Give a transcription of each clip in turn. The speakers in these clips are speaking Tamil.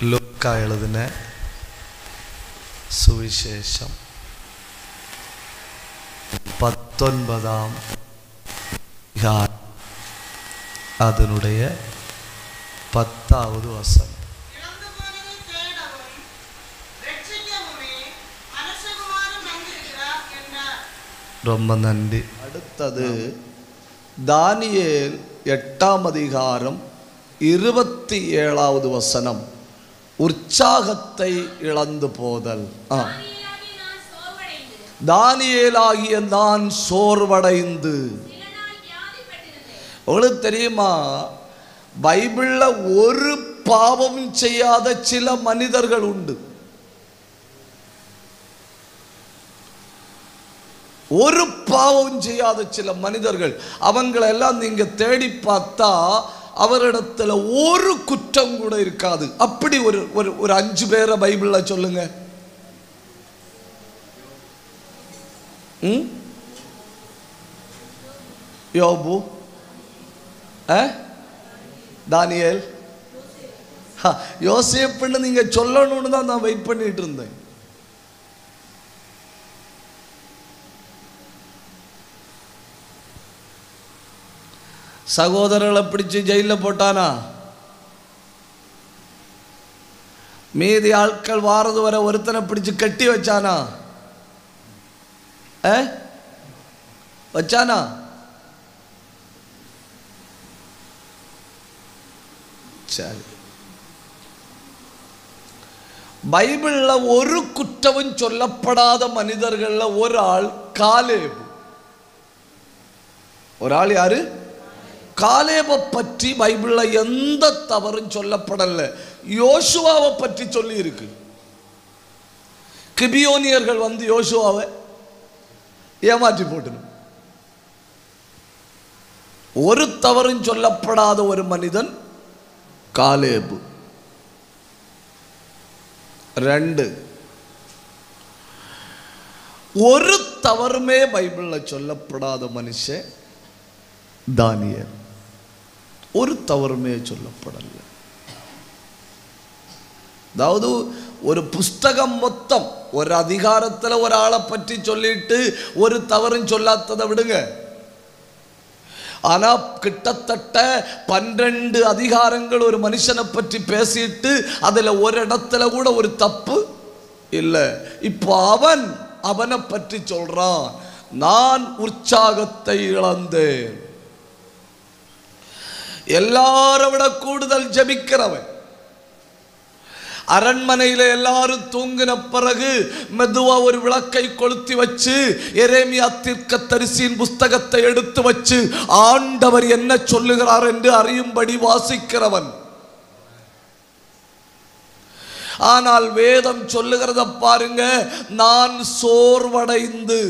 ലൂക്കാ എഴുതിന സുവിശേഷം 19 அதனுடைய 10வது வசனம். ரொம்ப நன்றி. அடுத்தது தானியேல் 8ஆம் அதிகாரம் 27வது வசனம். உற்சாகத்தை இழந்து போதல். தானியேலாகிய நான் சோர்வடைந்து. உங்களுக்கு தெரியுமா, பைபிள்ல ஒரு பாவம் செய்யாத சில மனிதர்கள் உண்டு. ஒரு பாவம் செய்யாத சில மனிதர்கள், அவங்களெல்லாம் நீங்க தேடி பார்த்தா அவரிடத்துல ஒரு குற்றம் கூட இருக்காது. அப்படி ஒரு 5 பேரை பைபிள்ல சொல்லுங்க. யோபு, தானியேல், யோசேப்புன்னு நீங்க சொல்லணும்னு தான் நான் வெயிட் பண்ணிட்டு இருந்தேன். சகோதரர்களை பிடிச்சு ஜெயிலில் போட்டானா? மீதி ஆட்கள் வாரது வர ஒருத்தனை பிடிச்சு கட்டி வச்சானா? வச்சானா? சரி. பைபிள்ல ஒரு குற்றமும் சொல்லப்படாத மனிதர்கள்ல ஒரு ஆள் காலேபு. ஒரு ஆள் யாரு? காலேபை பற்றி பைபிள்ல எந்த தவறும் சொல்லப்படல. யோசுவாவை பற்றி சொல்லி இருக்கு. கிபியோனியர்கள் வந்து யோசுவாவை ஏமாற்றி போட்டணும். ஒரு தவறும் சொல்லப்படாத ஒரு மனிதன் காலேபு. 2, ஒரு தவறுமே பைபிள்ல சொல்லப்படாத மனுஷன் தானியேல். ஒரு தவறுமே சொல்லப்படல. அதாவது ஒரு புஸ்தகம் மொத்தம் ஒரு அதிகாரத்தில் ஒரு ஆளை பற்றி சொல்லிட்டு ஒரு தவறும் சொல்லாததை விடுங்க. ஆனா கிட்டத்தட்ட 12 அதிகாரங்கள் ஒரு மனுஷனை பற்றி பேசிட்டு அதுல ஒரு இடத்துல கூட ஒரு தப்பு இல்லை. இப்போ அவனை பற்றி சொல்றான், நான் உற்சாகத்தை இழந்தேன். எல்லாரை விட கூடுதல் ஜெபிக்கிறவன். அரண்மனையில எல்லாரும் தூங்கின பிறகு மெதுவா ஒரு விளக்கை கொளுத்தி வச்சு எரேமியா தீர்க்கதரிசியின் புஸ்தகத்தை எடுத்து வச்சு ஆண்டவர் என்ன சொல்லுகிறார் என்று அறியும்படி வாசிக்கிறவன். ஆனால் வேதம் சொல்லுகிறத பாருங்க, நான் சோர்வடைந்து.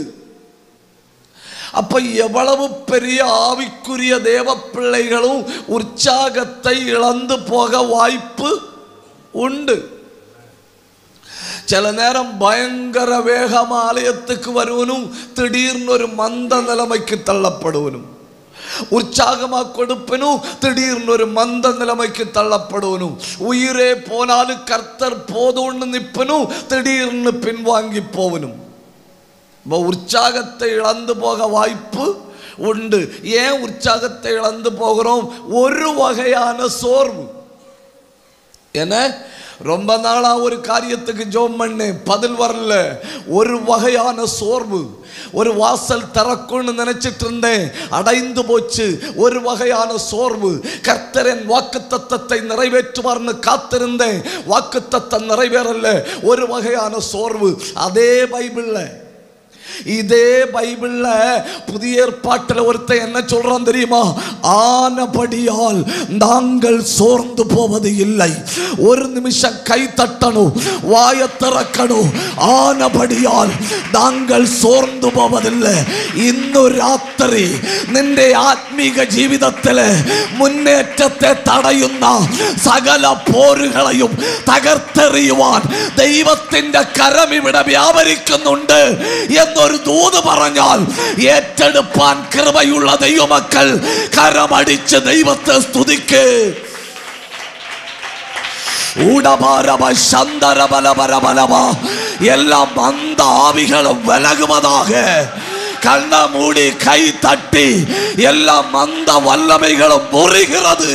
அப்ப எவ்வளவு பெரிய ஆவிக்குரிய தேவ பிள்ளைகளும் உற்சாகத்தை இழந்து போக வாய்ப்பு உண்டு. சில நேரம் பயங்கர வேகம் ஆலயத்துக்கு வருவனும் திடீர்னு ஒரு மந்த நிலைமைக்கு தள்ளப்படுவனும், உற்சாகமா கொடுப்பனும் திடீர்னு ஒரு மந்த நிலைமைக்கு தள்ளப்படுவனும், உயிரே போனாலும் கர்த்தர் போதும்னு நிற்பனும் திடீர்னு பின்வாங்கி போவனும். உற்சாகத்தை இழந்து போக வாய்ப்பு உண்டு. ஏன் உற்சாகத்தை இழந்து போகிறோம்? ஒரு வகையான சோர்வு. என்ன, ரொம்ப நாளா ஒரு காரியத்துக்கு ஜெபம் பண்ணேன், பதில் வரல. ஒரு வகையான சோர்வு. ஒரு வாசல் திறக்கும்னு நினைச்சிட்டு இருந்தேன், அடைந்து போச்சு. ஒரு வகையான சோர்வு. கர்த்தரின் வாக்குத்தத்தத்தை நிறைவேற்றுவார்னு காத்திருந்தேன், வாக்குத்தத்தம் நிறைவேறல. ஒரு வகையான சோர்வு. அதே பைபிள்ல, இதே பைபிள்ல புதிய ஏற்பாட்டில் ஒருத்தன் என்ன சொல்றான் தெரியுமா? ஆனபடியால் நாங்கள் சோர்ந்து போவது இல்லை. ஒரு நிமிஷம் கை தட்டணும், வாயை திறக்கணும். ஆனபடியால் நாங்கள் சோர்ந்து போவதில்லை. இன்னொரு രാത്രി നിന്റെ ആത്മീക ജീവിതത്തിൽ മുന്നേറ്റത്തെ തടയുന്ന സകല പോരുകളെയും തകർത്തെറിയുവാൻ ദൈവത്തിന്റെ കരം ഇവിടെ വ്യാപരിക്കുന്നുണ്ട് എന്നൊരു ദൂത് പറഞ്ഞാൽ ഏറ്റെടുപ്പാൻ കൃപയുള്ള ദൈവമക്കൾ കരമടിച്ച് ദൈവത്തെ സ്തുതിക്ക്. எல்லா மந்த ஆவிகளும் விலகுவதாக. கண்ண மூடி கை தட்டி எல்லா மந்த வல்லமைகளும் முறிகிறது.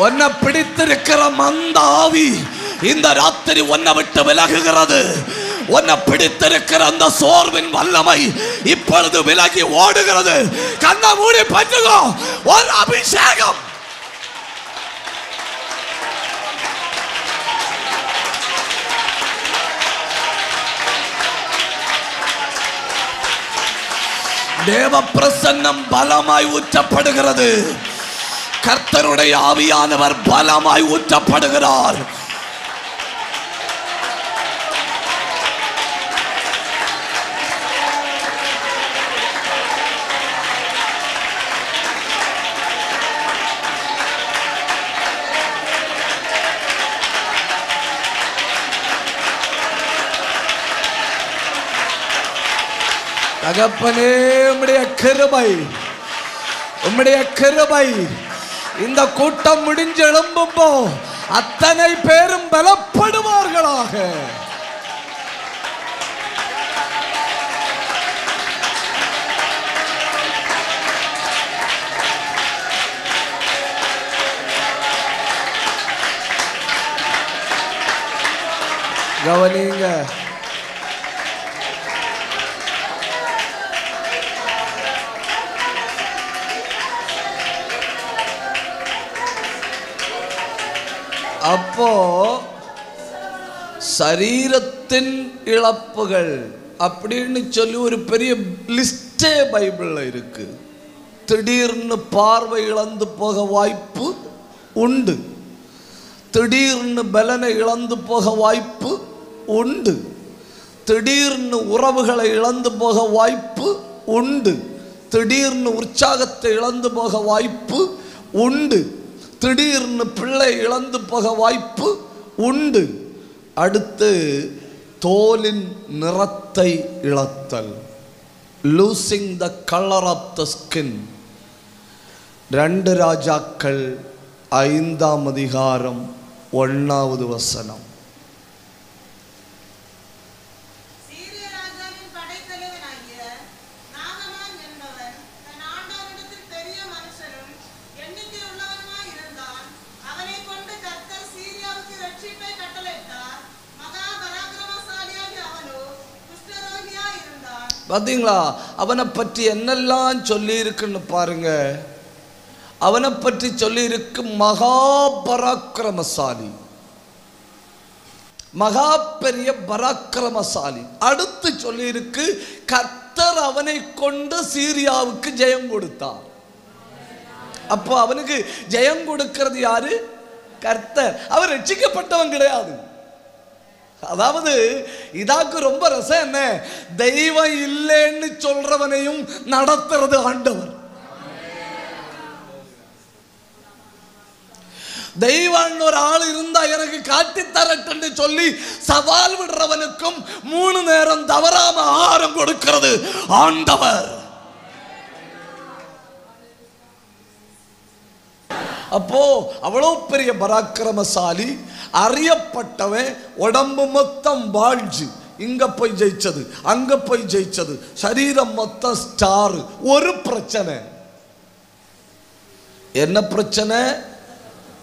உன்னை பிடித்திருக்கிற மந்த ஆவி இந்த ராத்திரி உன்னை விட்டு விலகுகிறது. உன்னை பிடித்திருக்கிற அந்த சோர்வின் வல்லமை இப்பொழுது விலகி ஓடுகிறது. கண்ணை மூடி பற்றுகோ. ஒரு அபிஷேகம். தேவ பிரசன்னம் பலமாய் ஊற்றப்படுகிறது. கர்த்தருடைய ஆவியானவர் பலமாய் ஊற்றப்படுகிறார். தகப்பனே, உம்முடைய கிருபை, உம்முடைய கிருபை இந்த கூட்டம் முடிஞ்சு எழும்பும்போ அத்தனை பேரும் பலப்படுவார்களாக. கவனிங்க. அப்போ சரீரத்தின் இழப்புகள் அப்படின்னு சொல்லி ஒரு பெரிய லிஸ்டே பைபிள்ல இருக்கு. திடீர்னு பார்வை இழந்து போக வாய்ப்பு உண்டு. திடீர்னு பலனை இழந்து போக வாய்ப்பு உண்டு. திடீர்னு உறவுகளை இழந்து போக வாய்ப்பு உண்டு. திடீர்னு உற்சாகத்தை இழந்து போக வாய்ப்பு உண்டு. திடீர்னு பிள்ளை இழந்து போக வாய்ப்பு உண்டு. அடுத்து தோலின் நிறத்தை இழத்தல், losing the colour of the skin. 2 ராஜாக்கள் 5ஆம் அதிகாரம் 1வது வசனம். பார்த்தீங்களா? அவனை பற்றி என்னெல்லாம் சொல்லி இருக்குன்னு பாருங்க. அவனை பற்றி சொல்லி இருக்கு மகா பராக்கிரமசாலி, மகா பெரிய பராக்கிரமசாலி. அடுத்து சொல்லி இருக்கு கர்த்தர் அவனை கொண்டு சீரியாவுக்கு ஜெயம் கொடுத்தார். அப்போ அவனுக்கு ஜெயம் கொடுக்கிறது யாரு? கர்த்தர். அவர் ரட்சிக்கப்பட்டவன் கிடையாது. அதாவது இதாக்கு ரொம்ப ரசம் என்ன, தெய்வம் இல்லைன்னு சொல்றவனையும் நடத்துறது ஆண்டவர். தெய்வம் ஒரு ஆள் இருந்தா எனக்கு காட்டி தரட்டு சொல்லி சவால் விடுறவனுக்கும் 3 நேரம் தவறாம ஆகாரம் கொடுக்கிறது ஆண்டவர். அப்போ அவ்வளவு பெரிய பராக்கிரமசாலி, அறியப்பட்டவன், உடம்பு மொத்தம் வாழ்ஜு, இங்க போய் ஜெயிச்சது அங்க போய் ஜெயிச்சது, சரீரம் மொத்தம் ஸ்டார். ஒரு பிரச்சனை, என்ன பிரச்சனை?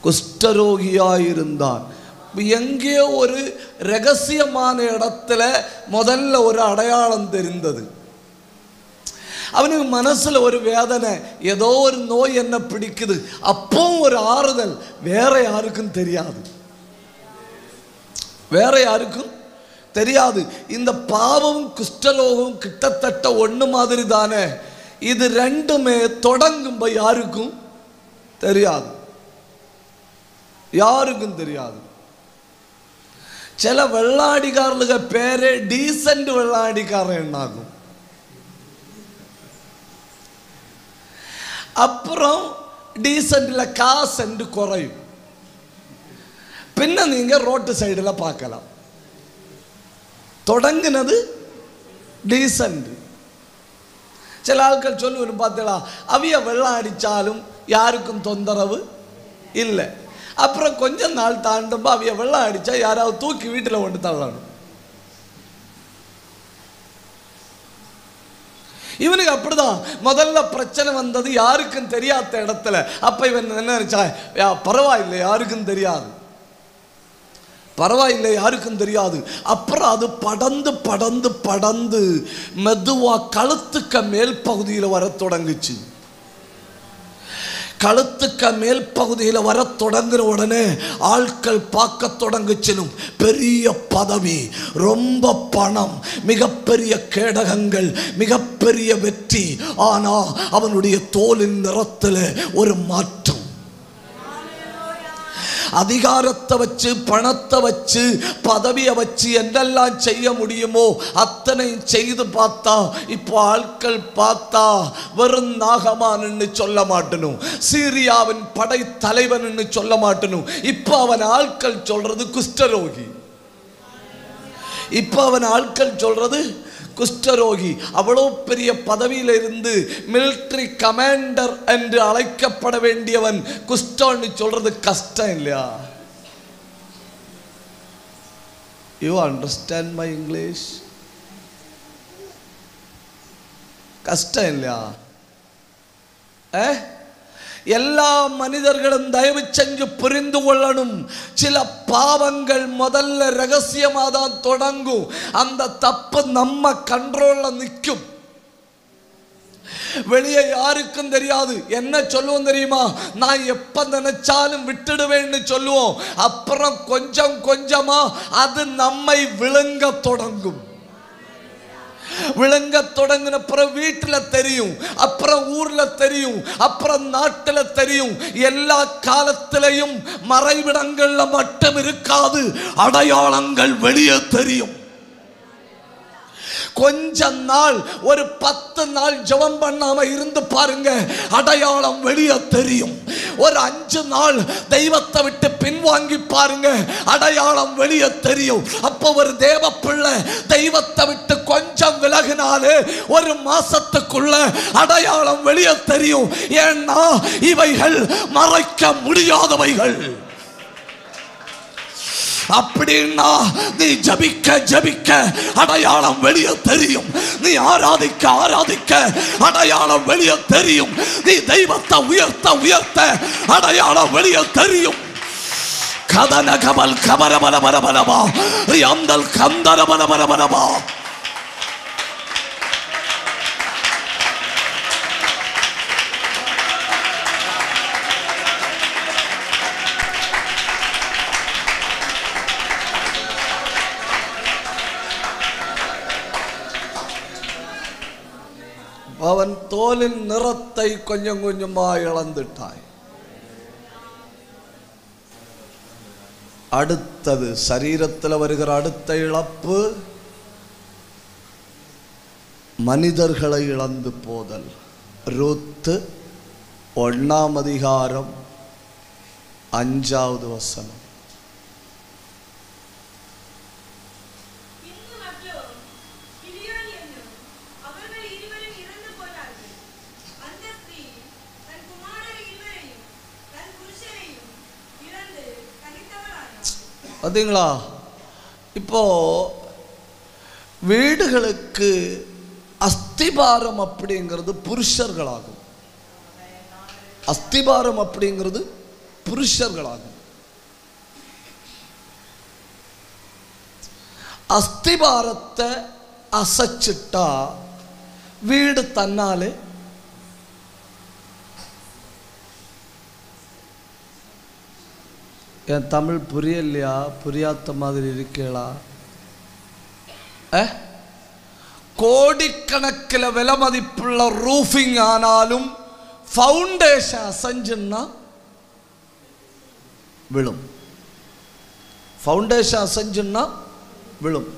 குஷ்டரோகியாயிருந்தான். எங்கே ஒரு ரகசியமான இடத்துல முதல்ல ஒரு அடையாளம் தெரிந்தது. அவனுக்கு மனசுல ஒரு வேதனை, ஏதோ ஒரு நோய் என்ன பிடிக்குது. அப்போ ஒரு ஆறுதல். வேற யாருக்கும் தெரியாது, வேற யாருக்கும் தெரியாது. இந்த பாவம் குஷ்டரோகம் கிட்டத்தட்ட ஒன்று மாதிரி தானே. இது ரெண்டுமே தொடங்கும் யாருக்கும் தெரியாது, யாருக்கும் தெரியாது. சில வெள்ளாடிக்காரலுக பேரே டீசென்ட் வெள்ளாடிக்காரன் என்னாகும். அப்புறம் டீசென்ட்ல காசென்று குறையும். பின்ன நீங்க ரோட்டு சைடில் பார்க்கலாம். தொடங்கினது டீசென்ட், சில ஆட்கள் சொல்லுவேன் பார்த்தீங்களா, அவிய வெள்ளம் அடித்தாலும் யாருக்கும் தொந்தரவு இல்லை. அப்புறம் கொஞ்ச நாள் தாண்டும்போ அவிய வெள்ளம் அடித்தா யாராவது தூக்கி வீட்டில் கொண்டு தள்ளணும். இவனுக்கு அப்படிதான். முதல்ல பிரச்சனை வந்தது யாருக்கும் தெரியாத இடத்துல. அப்ப இவன் என்ன நினைச்சா, பரவாயில்லை யாருக்கும் தெரியாது, பரவாயில்லை யாருக்கும் தெரியாது. அப்புறம் அது படந்து படந்து படந்து மெதுவா கழுத்துக்க மேல் பகுதியில் வர தொடங்குச்சு. கழுத்துக்க மேல் பகுதியில் வர தொடங்குற உடனே ஆட்கள் பார்க்க தொடங்குச்சினும். பெரிய பதவி, ரொம்ப பணம், மிகப்பெரிய கேடகங்கள், மிகப்பெரிய வெற்றி. ஆனா அவனுடைய தோலின் நிறத்தில் ஒரு மாற்றம். அதிகாரத்தை வச்சு, பணத்தை வச்சு, பதவியை வச்சு என்னெல்லாம் செய்ய முடியுமோ அத்தனை செய்து பார்த்தா இப்போ ஆட்கள் பார்த்தா வெறும் நாகமான்னு சொல்ல மாட்டணும், சீரியாவின் படை தலைவன் சொல்ல மாட்டணும். இப்போ அவன் ஆட்கள் சொல்றது குஷ்டரோகி. இப்போ அவன் ஆட்கள் சொல்றது குஷ்டரோகி. அவ்வளோ பெரிய பதவியில் இருந்து மிலிட்டரி கமாண்டர் என்று அழைக்கப்பட வேண்டியவன் குஷ்டன்னு சொல்றது கஷ்டம் இல்லையா? You understand my English? கஷ்டம் இல்லையா? எல்லா மனிதர்களும் தயவு செஞ்சு புரிந்து கொள்ளணும். சில பாவங்கள் முதல்ல ரகசியமாக தான் தொடங்கும். அந்த தப்பு நம்ம கண்ட்ரோல்ல நிற்கும். வெளியே யாருக்கும் தெரியாது. என்ன சொல்லுவோம் தெரியுமா? நான் எப்ப நினைச்சாலும் விட்டுடுவேன்னு சொல்லுவோம். அப்புறம் கொஞ்சம் கொஞ்சமா அது நம்மை விழுங்க தொடங்கும். விளங்க தொடங்கின அப்புறம் வீட்டில் தெரியும், அப்புறம் ஊர்ல தெரியும், அப்புறம் நாட்டில் தெரியும். எல்லா காலத்திலையும் மறைவிடங்கள்ல மட்டும் இருக்காது, அடையாளங்கள் வெளியே தெரியும். கொஞ்ச நாள், ஒரு 10 நாள் ஜெபம் பண்ணாம இருந்து பாருங்க, அடையாளம் வெளியே தெரியும். ஒரு 5 நாள் தெய்வத்தை விட்டு பின்வாங்கி பாருங்க, அடையாளம் வெளியே தெரியும். அப்போ ஒரு தேவ பிள்ளை தெய்வத்தை விட்டு கொஞ்சம் விலகினாலே 1 மாசத்துக்குள்ள அடையாளம் வெளியே தெரியும். ஏன்னா இவைகள் மறைக்க முடியாதவைகள். அப்படின்னா நீ ஜபிக்க ஜபிக்க அடையாளம் வெளியே தெரியும். நீ ஆராதிக்க ஆராதிக்க அடையாளம் வெளியே தெரியும். நீ தெய்வத்தை உயர்த்த உயர்த்த அடையாளம் வெளியே தெரியும். கதன கபல் கபரபல பரபரபா அந்தல் கந்தரபல பரபரபா. அவன் தோலின் நிறத்தை கொஞ்சம் கொஞ்சமா இழந்துட்டாய். அடுத்தது சரீரத்தில் வருகிற அடுத்த இழப்பு மனிதர்களை இழந்து போதல். ரூத் 1ஆம் அதிகாரம் 5வது வசனம். பார்த்தீங்களா? இப்போ வீடுகளுக்கு அஸ்திபாரம் அப்படிங்கிறது புருஷர்களாகும். அஸ்திபாரம் அப்படிங்கிறது புருஷர்களாகும். அஸ்திபாரத்தை அசைச்சிட்டா வீடு தன்னாலே என் தமிழ் புரியலையா? புரியாத மாதிரி இருக்கீங்களா? கோடிக்கணக்கில் விலை மதிப்புள்ள ரூஃபிங் ஆனாலும் ஃபவுண்டேஷன் அசைஞ்சுன்னா விழும். ஃபவுண்டேஷன் அசைஞ்சுன்னா விழும்.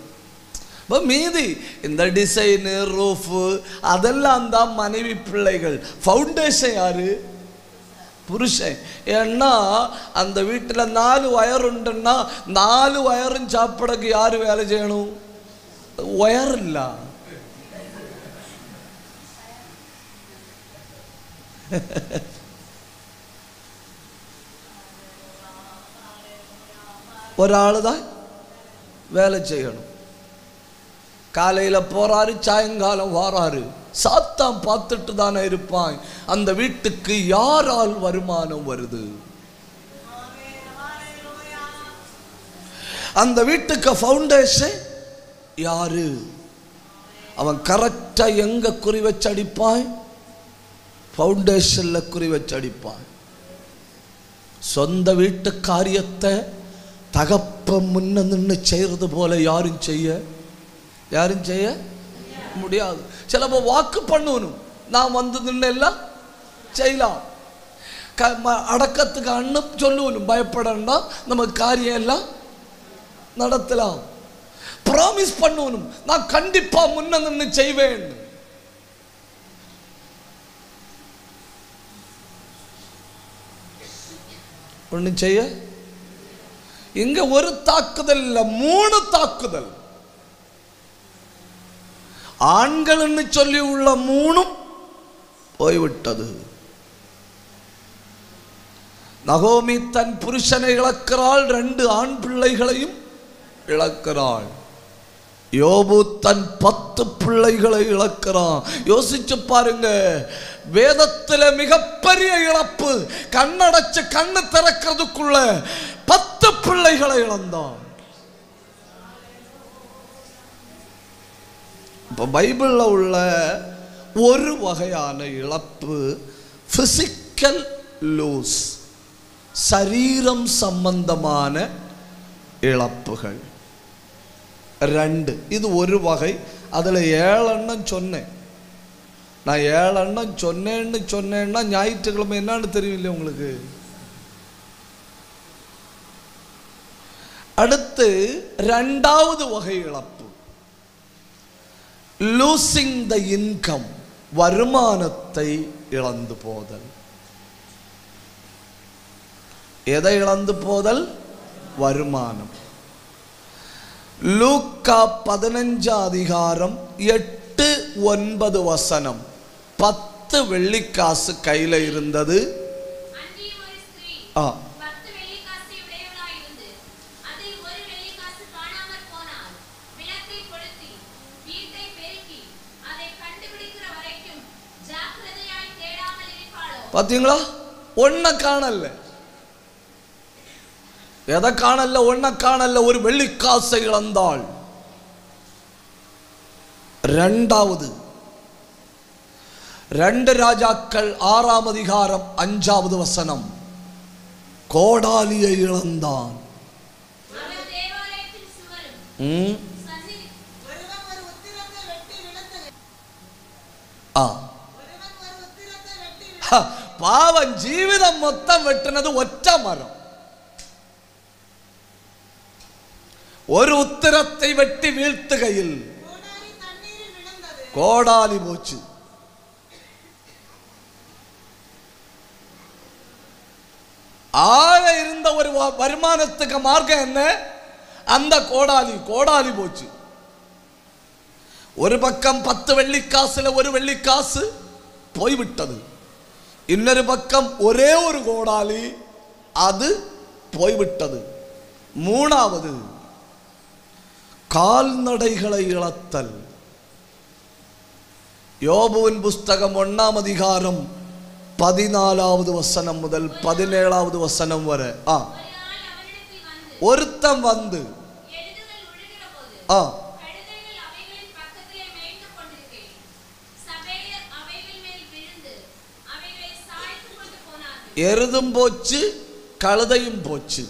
இப்போ மீதி இந்த டிசைனு ரூஃபு அதெல்லாம் தான் மனைவி பிள்ளைகள். ஃபவுண்டேஷன் யாரு? புருஷன். ஏன்னா அந்த வீட்டில் 4 வயர் உண்டுன்னா 4 வயரும் சாப்பிடக்கு யார் வேலை செய்யணும்? ஒயர் இல்ல. ஒரு ஆள் தான் வேலை செய்யணும். காலையில் போறாரு, சாயங்காலம் வாராரு. சாத்தான் பார்த்துட்டு தானே இருப்பான் அந்த வீட்டுக்கு யாரால் வருமானம் வருது, அந்த வீட்டுக்கு ஃபவுண்டேஷன் யாரு. அவன் கரெக்டா எங்க குறி வச்சு அடிப்பான்? ஃபவுண்டேஷன்ல குறி வச்சு அடிப்பான். சொந்த வீட்டு காரியத்தை தகப்ப முன்ன நின்று செய்யறது போல யாரும் செய்ய முடியாது. சிலப்போ வாக்கு பண்ணணும், நான் வந்து நின்று எல்லாம் செய்யலாம். அடக்கத்துக்கு அண்ணன் சொல்லணும், பயப்படா நம்ம காரியம் எல்லாம் நடத்தலாம். ப்ராமிஸ் பண்ணணும், நான் கண்டிப்பா முன்ன நின்று செய்வேன். ஒண்ணு செய்ய இங்க ஒரு தாக்குதல் இல்ல, 3 தாக்குதல். ஆண்கள் சொல்லி உள்ள 3 போய்விட்டது. நகோமி தன் புருஷனை இழக்கிறாள், 2 ஆண் பிள்ளைகளையும் இழக்கிறாள். யோபு தன் 10 பிள்ளைகளை இழக்கிறான். யோசிச்சு பாருங்க, வேதத்தில் மிகப்பெரிய இழப்பு. கண்ணடைச்சு கண்ணு திறக்கிறதுக்குள்ள 10 பிள்ளைகளை இழந்தான். இப்போ பைபிள்ல உள்ள ஒரு வகையான இழப்பு பிசிக்கல் லூஸ், சரீரம் சம்பந்தமான இழப்புகள் 2. இது ஒரு வகை. அதில் 7 எண்ணம் சொன்னேன். நான் 7 எண்ணம் சொன்னேன்னா ஞாயிற்றுக்கிழமை என்னன்னு தெரியல உங்களுக்கு. அடுத்து 2வது வகை இழப்பு, லூசிங் த இன்கம், வருமானத்தை இழந்து போதல். எதை இழந்து போதல்? வருமானம். லூக்கா 15 அதிகாரம் 8-9 வசனம். 10 வெள்ளிக்காசு கையில இருந்தது. பாத்தீங்களா? ஒன்ன காணல. எதை காணல? ஒன்ன காணல. ஒரு வெள்ளிக்காசை இழந்தாள். 2வது 2 ராஜாக்கள் 6 அதிகாரம் 5வது வசனம். கோடாலியை இழந்தான். பாவம், ஜீவிதம் மொத்தம் வெட்டினது ஒற்ற மரம். ஒரு உத்திரத்தை வெட்டி வீழ்த்துகையில் கோடாலி போச்சு. ஆக இருந்த ஒரு வருமானத்துக்கு மார்க்கம் என்ன? அந்த கோடாலி போச்சு. ஒரு பக்கம் 10 வெள்ளிக்காசுல ஒரு வெள்ளிக்காசு போய்விட்டது. இன்னொரு பக்கம் ஒரே ஒரு கோடாலி, அது போய்விட்டது. 3வது கால்நடைகளை இழத்தல். யோபுவின் புஸ்தகம் 1 அதிகாரம் 14வது வசனம் முதல் 17வது வசனம் வரை. ஒருத்தன் வந்து எருதும் போச்சு, கழுதையும் போச்சு.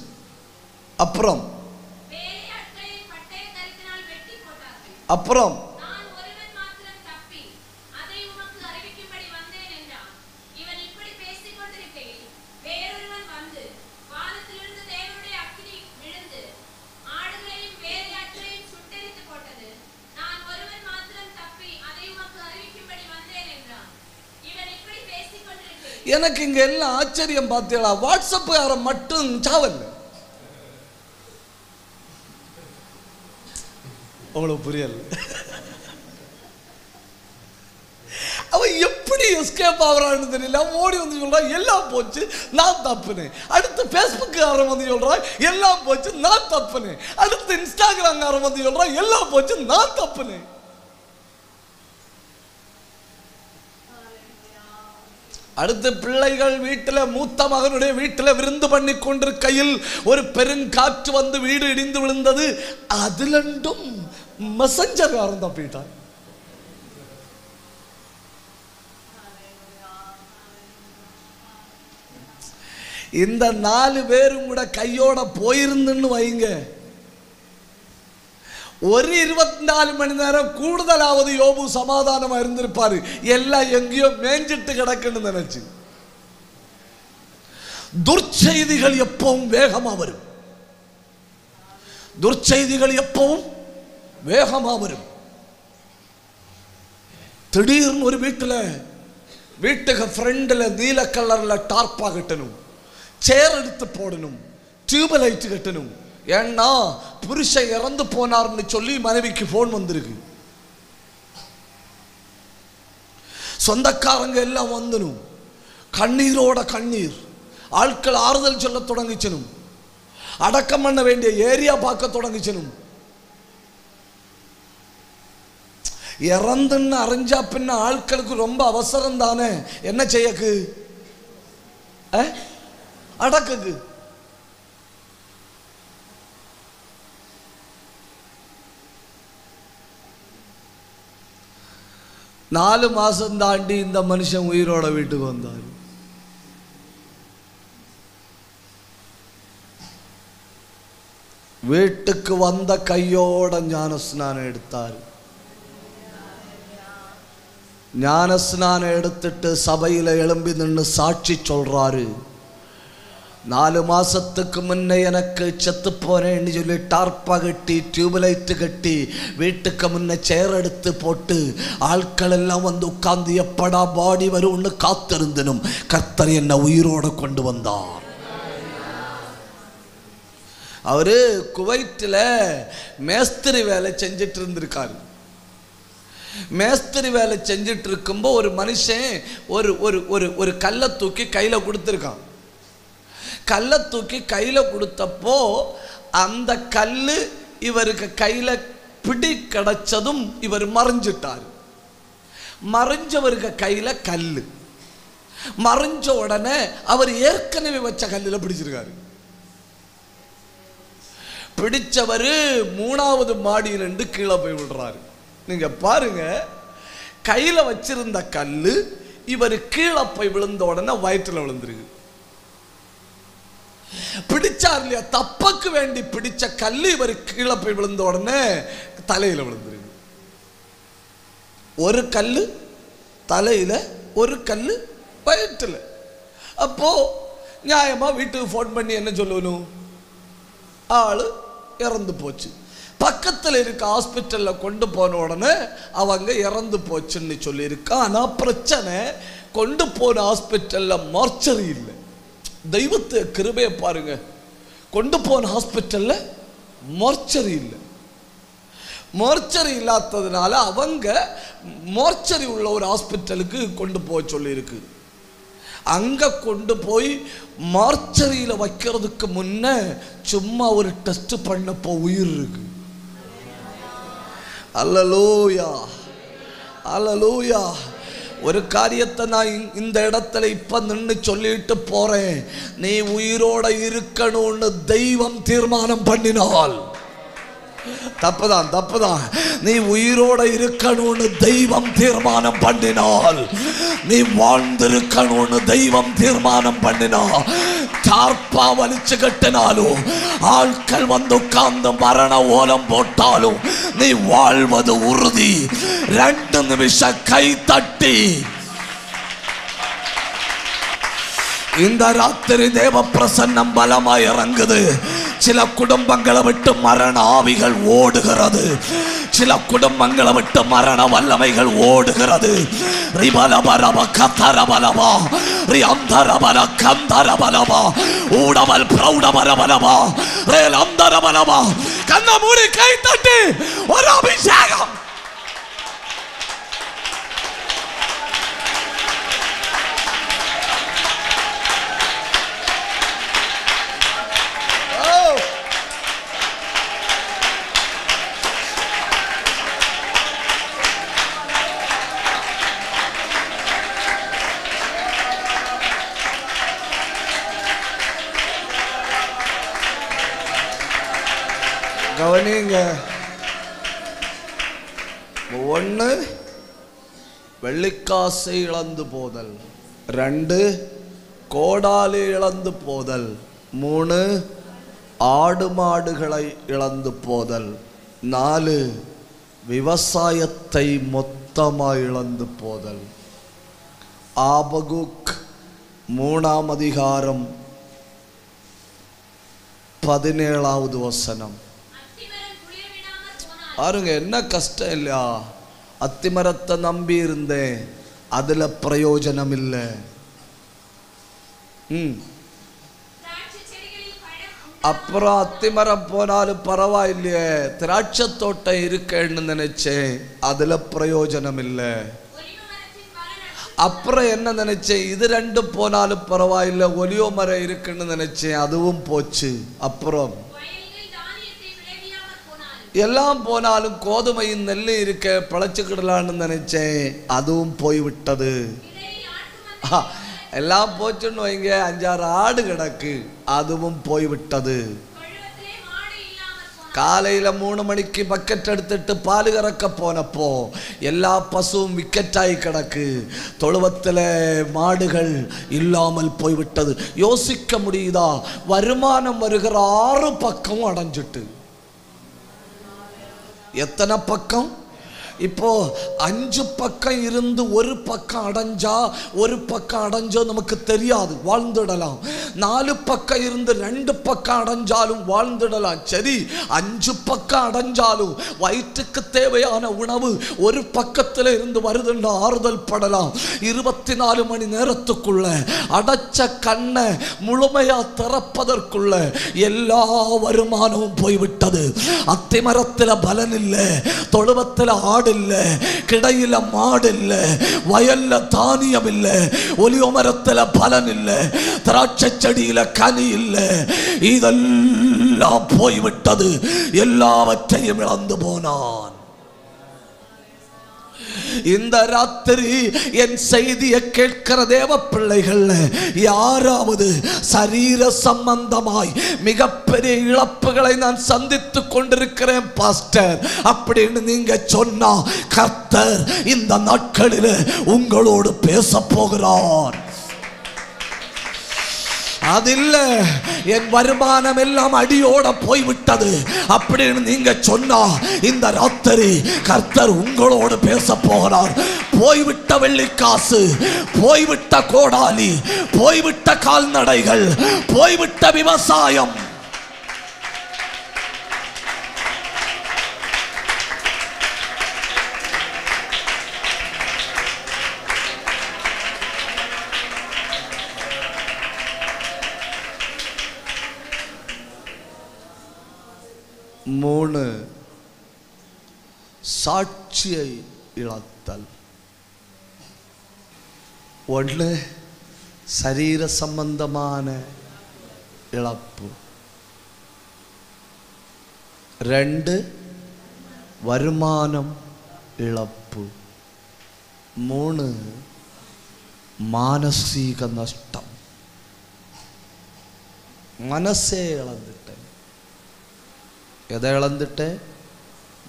அப்புறம் எனக்கு இங்க எல்லாம் ஆச்சரியம். பார்த்தீங்களா? வாட்ஸ்அப் மட்டும் சாவல்ல. உங்களுக்கு புரியல? அவன் எப்படி எஸ்கேப் ஆகுறான்னு தெரியல, ஓடி வந்து சொல்றான் எல்லாம் போச்சு நான் தப்புனே. அடுத்து ஃபேஸ்புக்காரன் வந்து சொல்றான் எல்லாம் போச்சு நான் தப்புனே. அடுத்து இன்ஸ்டாகிராம்காரன் வந்து சொல்றான் எல்லாம் போச்சு நான் தப்புனே. அடுத்து பிள்ளைகள் வீட்டில் மூத்த மகனுடைய வீட்டில் விருந்து பண்ணி கொண்டிருக்கையில் ஒரு பெருங்காற்று வந்து வீடு இடிந்து விழுந்தது. அதிலண்டும் மெசஞ்சர்காரன் தப்பிட்டான். இந்த 4 பேரும் கூட கையோட போயிருந்துன்னு வைங்க, ஒரு 24 மணி நேரம் கூடுதலாவது யோபு சமாதானமா இருந்திருப்பாரு. எல்லாம் எங்கேயோ மேஞ்சிட்டு கிடக்குன்னு நினைச்சு. துர்ச்செய்திகள் எப்பவும் வேகமா வரும். துர்ச்செய்திகள் எப்பவும் வேகமா வரும். திடீர்னு ஒரு வீட்டுக்கு ஃப்ரெண்டில் நீல கலர்ல டார்ப்பா கட்டணும், சேர் எடுத்து போடணும், டியூப்லைட் கட்டணும். ஏன்னா புருஷன் இறந்து போனார்னு சொல்லி மனைவிக்கு போன் வந்திருக்கு. சொந்தக்காரங்க எல்லாம் வந்துடும், கண்ணீரோட கண்ணீர். ஆட்கள் ஆறுதல் சொல்ல தொடங்கிச்சனும், அடக்கம் பண்ண வேண்டிய ஏரியா பார்க்க தொடங்கிச்சனும். இறந்துன்னு அறிஞ்சா பின்ன ஆட்களுக்கு ரொம்ப அவசரம் தானே. என்ன செய்யக்கு? அடக்குக்கு. நாலு மாசம் தாண்டி இந்த மனுஷன் உயிரோட வீட்டுக்கு வந்தார். வீட்டுக்கு வந்த கையோட ஞானஸ்நானம் எடுத்தார். ஞானஸ்நானம் எடுத்துட்டு சபையில எழும்பி நின்று சாட்சி சொல்றாரு. 4 மாசத்துக்கு முன்னே எனக்கு செத்து போனேன்னு சொல்லி டார்ப்பா கட்டி டியூப்லைட் கட்டி வீட்டுக்கு முன்னே சேர் எடுத்து போட்டு ஆட்கள் எல்லாம் வந்து உட்கார்ந்து எப்படா பாடி வரும்னு காத்திருந்தனும் கர்த்தர் என்ன உயிரோட கொண்டு வந்தார். அவரு குவைத்தில் மேஸ்திரி வேலை செஞ்சிட்டு இருந்திருக்காரு. மேஸ்திரி வேலை செஞ்சிட்டு இருக்கும்போது ஒரு மனுஷன் ஒரு ஒரு ஒரு ஒரு கல்லை தூக்கி கையில கொடுத்துருக்கான். கல்லை தூக்கி கையில கொடுத்தப்போ அந்த கல்லு இவருக்கு கையில பிடி கிடைச்சதும் இவர் மறைஞ்சிட்டார். மறைஞ்சவருக்கு கையில கல்லு மறைஞ்ச உடனே அவர் ஏற்கனவே வச்ச கல்லில் பிடிச்சிருக்காரு. பிடிச்சவர் 3வது மாடியிலிருந்து கீழே போய் விடுறாரு. நீங்க பாருங்க, கையில வச்சிருந்த கல்லு இவர் கீழே போய் விழுந்த உடனே வயிற்றுல விழுந்துருக்கு. பிடிச்சார் இல்லையா, தப்பக்கு வேண்டி பிடிச்ச கல்லு இவர் கீழே போய் விழுந்த உடனே தலையில விழுந்துருக்கு. ஒரு கல்லு தலையில, ஒரு கல்லு வயிற்றுல. அப்போ நியாயமா வீட்டுக்கு போன் பண்ணி என்ன சொல்லணும்? ஆளு இறந்து போச்சு. பக்கத்தில் இருக்க ஹாஸ்பிட்டல்ல கொண்டு போன உடனே அவங்க இறந்து போச்சுன்னு சொல்லியிருக்கா. ஆனா பிரச்சனை, கொண்டு போன ஹாஸ்பிட்டல்ல மார்ச்சரி இல்லை. தெய்வத்தை கிருபையை பாருங்க, கொண்டு போன ஹாஸ்பிட்டல்ல மார்ச்சரி இல்லை. மார்ச்சரி இல்லாததுனால அவங்க மார்ச்சரி உள்ள ஒரு ஹாஸ்பிட்டலுக்கு கொண்டு போக சொல்லியிருக்கு. அங்க கொண்டு போய் மார்ச்சரியில வைக்கிறதுக்கு முன்ன சும்மா ஒரு டெஸ்ட் பண்ணப்போ உயிர் இருக்கு. அல்லேலூயா, அல்லேலூயா. ஒரு காரியத்தை நான் இந்த இடத்துல இப்ப நின்று சொல்லிட்டு போறேன். நீ உயிரோட இருக்கணும்னு தெய்வம் தீர்மானம் பண்ணினால், தப்புதான். நீ உயிரோட இருக்கணும்னு தெய்வம் தீர்மானம் பண்ணினால், நீ வாழ்ந்திருக்கணும்னு தெய்வம் தீர்மானம் பண்ணினா, தார்ப்பா வலிச்சு கட்டினாலும், ஆட்கள் வந்து உட்கார்ந்து மரண ஓலம் போட்டாலும் நீ வாழ்வது உறுதி. 2 நிமிஷம் கை தட்டி இந்த ராத்திரி தேவ பிரசன்னம் பலமாய் இறங்குது. சில குடும்பங்களை விட்டு மரண ஆவிகள் ஓடுகிறது. சில குடும்பங்களை விட்டு மரண வல்லமைகள் ஓடுகிறது. ரிபலபரப கதரபலபா ரிஅந்தரபல கந்தரபலபா ஊடவல் பிரௌடபரபலபா ரேலந்தரபலபா. கண்ண மூடி கை தட்டி ஒரு அபிஷேகம். கவனிங்க. ஒன்று, வெள்ளிக்காசை இழந்து போதல். 2, கோடாலி இழந்து போதல். 3, ஆடு மாடுகளை இழந்து போதல். 4, விவசாயத்தை மொத்தமாக இழந்து போதல். ஆபகுக் 3ஆம் அதிகாரம் 17வது வசனம். பாருங்க, என்ன கஷ்டம் இல்லையா? அத்திமரத்தை நம்பி இருந்தேன், அதுல பிரயோஜனம் இல்லை. அப்புறம் அத்திமரம் போனாலும் பரவாயில்லையே, திராட்சை தோட்டம் இருக்கேன்னு நினைச்சேன், அதுல பிரயோஜனம் இல்லை. அப்புறம் என்ன நினைச்சேன், இது 2 போனாலும் பரவாயில்லை, ஒலியோ மரம் இருக்குன்னு நினைச்சேன், அதுவும் போச்சு. அப்புறம் எல்லாம் போனாலும் கோதுமையும் நெல்லு இருக்க பிழைச்சுக்கிடலான்னு நினைச்சேன், அதுவும் போய்விட்டது. எல்லாம் போச்சுன்னு வைங்க, 5-6 ஆடு கிடக்கு, அதுவும் போய்விட்டது. காலையில் 3 மணிக்கு பக்கெட் எடுத்துட்டு பால் கறக்க போனப்போ எல்லா பசுவும் விக்கெட்டாகி கிடக்கு, தொழுவத்தில் மாடுகள் இல்லாமல் போய்விட்டது. யோசிக்க முடியுதா? வருமானம் வருகிற 6 பக்கம் அடைஞ்சிட்டு. எத்தனை பக்கம்? இப்போ 5 பக்கம் இருந்து ஒரு பக்கம் அடைஞ்சா, ஒரு பக்கம் அடைஞ்சோ நமக்கு தெரியாது, வாழ்ந்துடலாம். 4 பக்கம் இருந்து 2 பக்கம் அடைஞ்சாலும் வாழ்ந்துடலாம். சரி, 5 பக்கம் அடைஞ்சாலும் வயிற்றுக்கு தேவையான உணவு ஒரு பக்கத்தில் இருந்து வருதுன்னு ஆறுதல் படலாம். 24 மணி நேரத்துக்குள்ள அடைச்ச கண்ணை முழுமையா திறப்பதற்குள்ள எல்லா வருமானமும் போய்விட்டது. அத்திமரத்தில் பலன் இல்லை, தொழுவத்தில் ஆடு இல்லை, கிடையில மாடு இல்லை, வயல்ல தானியம் இல்லை, ஒலிவ மரத்துல பலன் இல்லை, திராட்சை செடியில கனி இல்லை. இதெல்லாம் போய்விட்டது. எல்லாவற்றையும் இழந்து போனான். இந்த ராத்திரி என் செய்தியை கேட்கிற தேவ பிள்ளைகள் யாராவது சரீர சம்பந்தமாய் மிகப்பெரிய இழப்புகளை நான் சந்தித்துக் கொண்டிருக்கிறேன் பாஸ்டர் அப்படின்னு நீங்க சொன்னா, கர்த்தர் இந்த நாட்களில் உங்களோடு பேச போகிறார். அதில்ல என் வருமானம் எல்லாம் அடியோட போய்விட்டது அப்படின்னு நீங்க சொன்னா, இந்த ராத்திரி கர்த்தர் உங்களோடு பேச போகிறார். போய்விட்ட வெள்ளிக்காசு, போய்விட்ட கோடாலி, போய்விட்ட கால்நடைகள், போய்விட்ட விவசாயம், மூணு சாட்சியை இழத்தல். 1 சரீர சம்பந்தமான இழப்பு. 2 வருமானம் இழப்பு. 3 மானசீக நஷ்டம். மனசே இழந்துட்டேன். எதை இழந்துட்டேன்?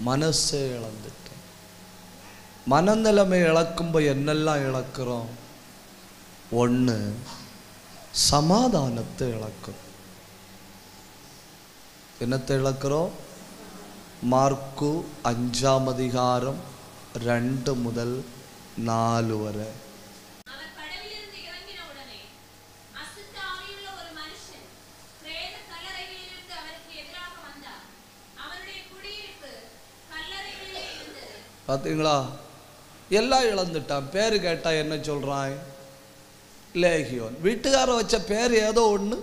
மனசே இழந்துட்டேன். மனநிலைமை இழக்கும்போது என்னெல்லாம் இழக்கிறோம்? 1 சமாதானத்தை இழக்கிறோம். என்னத்தை இழக்கிறோம்? மார்க்கு 5ஆம் அதிகாரம் 2 முதல் 4 வரை. பார்த்தீங்களா? எல்லாம் இழந்துட்டான். பேரு கேட்டா என்ன சொல்றான்? லேகியோன். வீட்டுக்கார வச்ச பேர் ஏதோ ஒன்று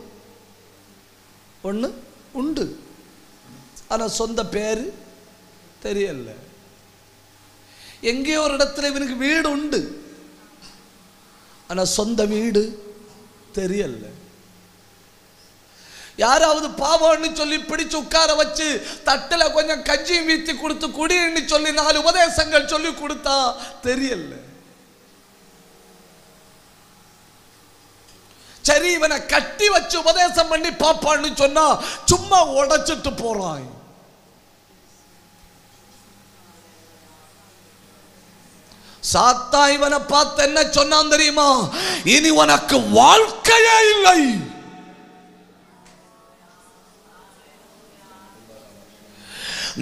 உண்டு, ஆனால் சொந்த பேரு தெரியல. எங்கேயோ ஒரு இடத்துல இவனுக்கு வீடு உண்டு, ஆனால் சொந்த வீடு தெரியல. யாராவது பாவம்னு சொல்லி பிடிச்சு உட்கார வச்சு தட்டில் கொஞ்சம் கஞ்சியும் வீத்தி கொடுத்து குடின்னு சொல்லி 4 உபதேசங்கள் சொல்லி கொடுத்தா தெரியல. சரி, இவனை கட்டி வச்சு உபதேசம் பண்ணி பாப்பான்னு சொன்னா சும்மா உடைச்சிட்டு போறான். சாத்தான் இவனை பார்த்து என்ன சொன்னான் தெரியுமா? இனி உனக்கு வாழ்க்கையே இல்லை.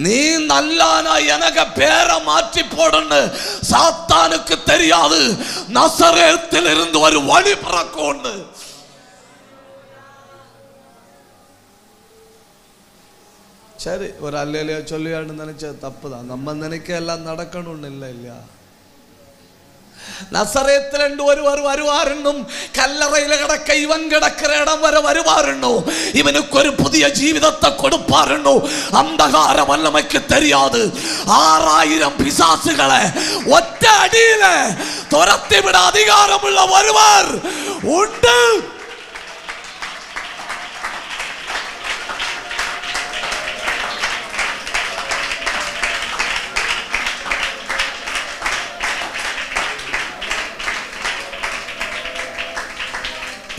நீ நல்லானா எனக்கு பேரை மாற்றி போடுன்னு சாத்தானுக்கு தெரியாது. நசரேத்தில் இருந்து ஒரு வழி பிறக்கும். சரி, ஒரு அல்லேலியா சொல்லியான்னு நினைச்ச தப்புதான். நம்ம நினைக்க எல்லாம் நடக்கணும்னு இல்லை இல்லையா? நசரேத்தில் ஒருவர் வருவார் என்னும், கல்லறையில் கிடக்க இவன் கிடக்கிற இடம் வர வருவார் என்னும், இவனுக்கு ஒரு புதிய ஜீவிதத்தை கொடுப்பார் என்னும் அந்தகார வல்லமைக்கு தெரியாது. 6000 பிசாசுகளை ஒற்ற அடியில துரத்தி விட அதிகாரம் உள்ள வருவார் உண்டு.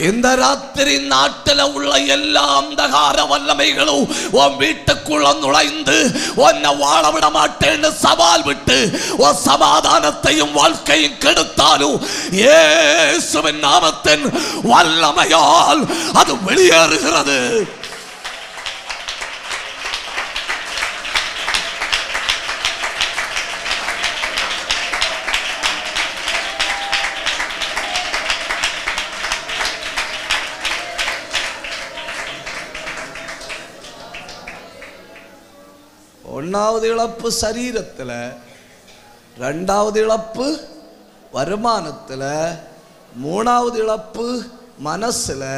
இந்த ராத்திரி நாட்டில் உள்ள எல்லா அந்தகார வல்லமைகளும் உன் வீட்டுக்குள்ள நுழைந்து உன்னை வாழ விட மாட்டேன்னு சவால் விட்டு உன் சமாதானத்தையும் வாழ்க்கையும் கெடுத்தாலும் இயேசுவின் நாமத்தின் வல்லமையால் அது வெளியேறுகிறது. ஒன்னாவது இழப்பு சரீரத்தில், ரெண்டாவது இழப்பு வருமானத்தில், மூணாவது இழப்பு மனசில்,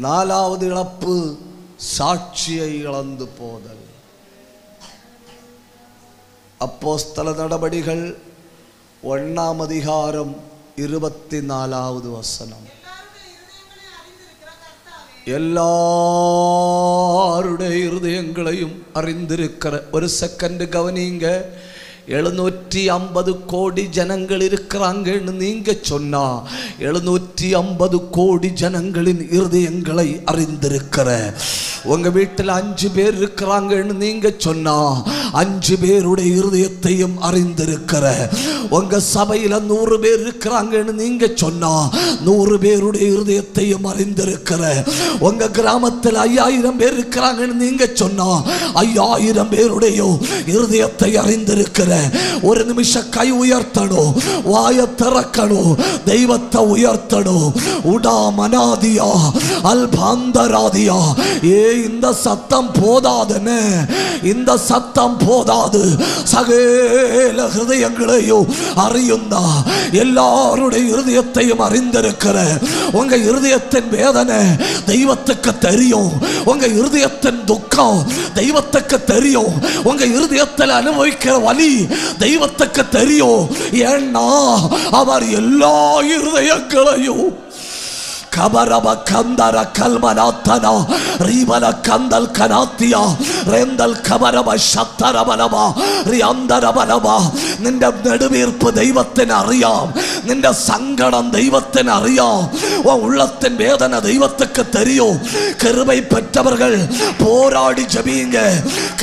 நாலாவது இழப்பு சாட்சியை இழந்து போதல். அப்போஸ்தல நடபடிகள் 1ஆம் அதிகாரம் 24வது வசனம். எல்லாருடைய இருதயங்களையும் அறிந்திருக்கிற, ஒரு செகண்ட் கவனிங்க, 750 கோடி ஜனங்கள் இருக்கிறாங்கன்னு நீங்க சொன்னா 750 கோடி ஜனங்களின் இருதயங்களை அறிந்திருக்கிற, உங்க வீட்டில் 5 பேர் இருக்கிறாங்கன்னு நீங்க சொன்னா 5 பேருடைய இருதயத்தையும் அறிந்திருக்கிற, உங்க சபையில 100 பேர் இருக்கிறாங்கன்னு நீங்க சொன்னா 100 பேருடைய இருதயத்தையும் அறிந்திருக்கிற, உங்க கிராமத்தில் 5000 பேர் இருக்கிறாங்கன்னு நீங்க சொன்னா 5000 பேருடைய இருதயத்தை அறிந்திருக்கிற. ஒரு நிமிஷம் கை உயர்த்தணும், வாய திறக்கணும், தெய்வத்தை உயர்த்தணும். உடா மனாதியா அல்பாந்தராதியா. இந்த சத்தம் போதாதுன்னு, இந்த சத்தம் போதாது. சகல ஹிருதயங்களையும் அறியுந்தா, எல்லாருடைய இருதயத்தையும் அறிந்திருக்கிற. உங்க இருதயத்தின் வேதனை தெய்வத்துக்கு தெரியும், உங்க இருதயத்தின் துக்கம் தெய்வத்துக்கு தெரியும், உங்க இருதயத்தில் அனுபவிக்கிற வலி தெய்வத்துக்கு தெரியும். ஏன்னா அவர் எல்லா இருதயங்களையும் கபரப கந்தர கல்மனாத்தனா ரீபல கந்தல் கனாத்தியா ரெந்தல் கபரப சத்தரபலபா ரியாந்தரபலபா. നിന്റെ നെടുവീർപ്പ് ദൈവത്തിന് അറിയാം, നിന്റെ സങ്കടം ദൈവത്തിന് അറിയാം, உள்ளத்தின் வேதனை தெய்வத்துக்கு தெரியும். கிருபை பெற்றவர்கள் போராடி ஜெபிங்க,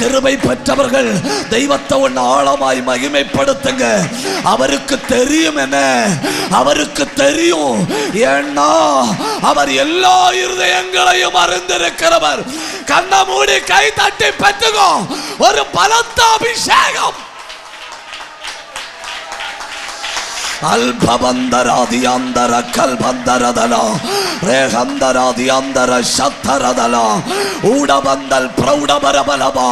கிருபை பெற்றவர்கள் தெய்வத்தை ஒன்று ஆழமாய் மகிமைப்படுத்துங்க. அவருக்கு தெரியும், என்ன அவருக்கு தெரியும். ஏன்னா அவர் எல்லா இருதயங்களையும் அறிந்திருக்கிறவர். கண்ண மூடி கை தட்டி பெற்றுக்கோ ஒரு பலத்த அபிஷேகம். அல்பபந்தராதியாந்தர கல்பந்தரதலா ரேகந்தராதியாந்தர சத்தரதலா ஊடபந்தல் பிரௌடபரபலபா.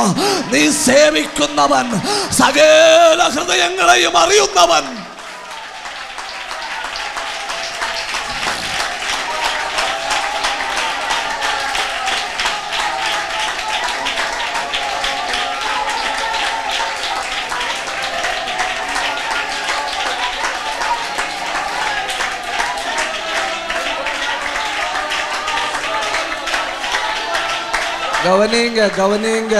நீ சேவிക്കുന്നவன், சகல ஹൃദയങ്ങളെയും അറിയുന്നവൻ. கவனிங்க கவனிங்க,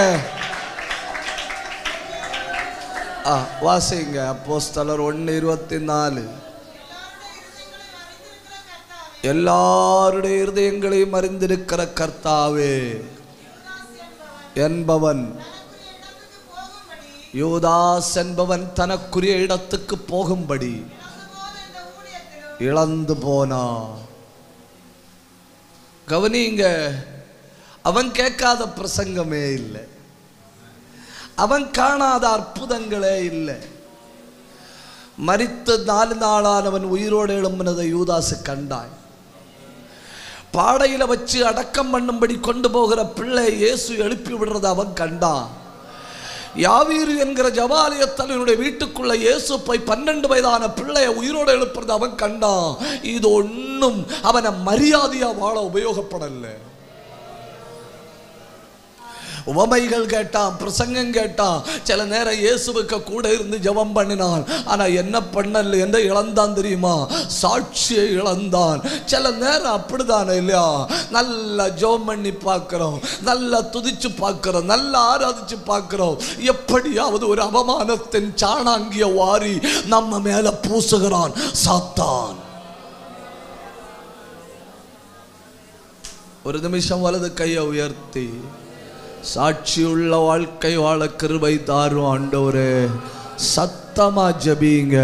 வாசிங்க. அப்போஸ்தலர் 1:24. எல்லாருடைய இருதயங்களையும் அறிந்திருக்கிற கர்த்தாவே என்பவன் யூதாஸ் என்பவன் தனக்குரிய இடத்துக்கு போகும்படி இழந்து போனா. கவனிங்க, அவன் கேட்காத பிரசங்கமே இல்லை, அவன் காணாத அற்புதங்களே இல்லை. மரித்து 4 நாளானவன் உயிரோடு எழும்பினதை யூதாசு கண்டாய். பாடையில வச்சு அடக்கம் பண்ணும்படி கொண்டு போகிற பிள்ளை இயேசு எழுப்பி விடுறத அவன் கண்டான். யாவீரு என்கிற ஜபாலிய தலைவனுடைய வீட்டுக்குள்ள இயேசு போய் 12 வயதான பிள்ளைய உயிரோடு எழுப்புறத அவன் கண்டான். இது ஒன்றும் அவனை மரியாதையா வாழ உபயோகப்படல. உவமைகள் கேட்டான், பிரசங்கம் கேட்டான். சில நேரம் இயேசுவுக்கு கூட இருந்து ஜெபம் பண்ணினான். ஆனா என்ன பண்ணல, என்ன இழந்தான் தெரியுமா? சாட்சியை இழந்தான். சில நேரம் அப்படிதானே இல்லையா? நல்லா ஜெபம் பண்ணி பார்க்கிறோம், நல்லா துதிச்சு பார்க்கிறோம், நல்லா ஆராதிச்சு பார்க்கிறோம். எப்படியாவது ஒரு அவமானத்தின் சாணாங்கிய வாரி நம்ம மேல பூசுகிறான் சாத்தான். ஒரு நிமிஷம் வலது கையை உயர்த்தி சாட்சியுள்ள வாழ்க்கை வாழ கிருபை தாரும் ஆண்டவரே. சத்தமா ஜெபிங்க.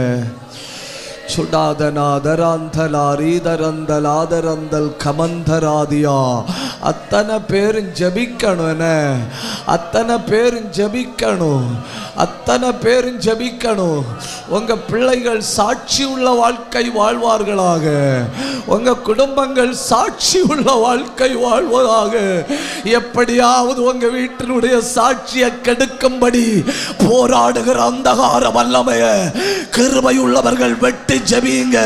சுடாதனாதராந்தலாரீதரந்தலாதரந்தல் கமந்தராதியா. அத்தனை பேரும் ஜெபிக்கணும், அத்தனை பேரும் ஜெபிக்கணும், அத்தனை பேரும் ஜெபிக்கணும். உங்க பிள்ளைகள் சாட்சி உள்ள வாழ்க்கை வாழ்வார்களாக, உங்க குடும்பங்கள் சாட்சி உள்ள வாழ்க்கை வாழ்வதாக. எப்படியாவது உங்க வீட்டினுடைய சாட்சியை கெடுக்கும்படி போராடுகிற அந்தகார வல்லமைய கிருபை உள்ளவர்கள் வெட்டி ஜெபிங்க.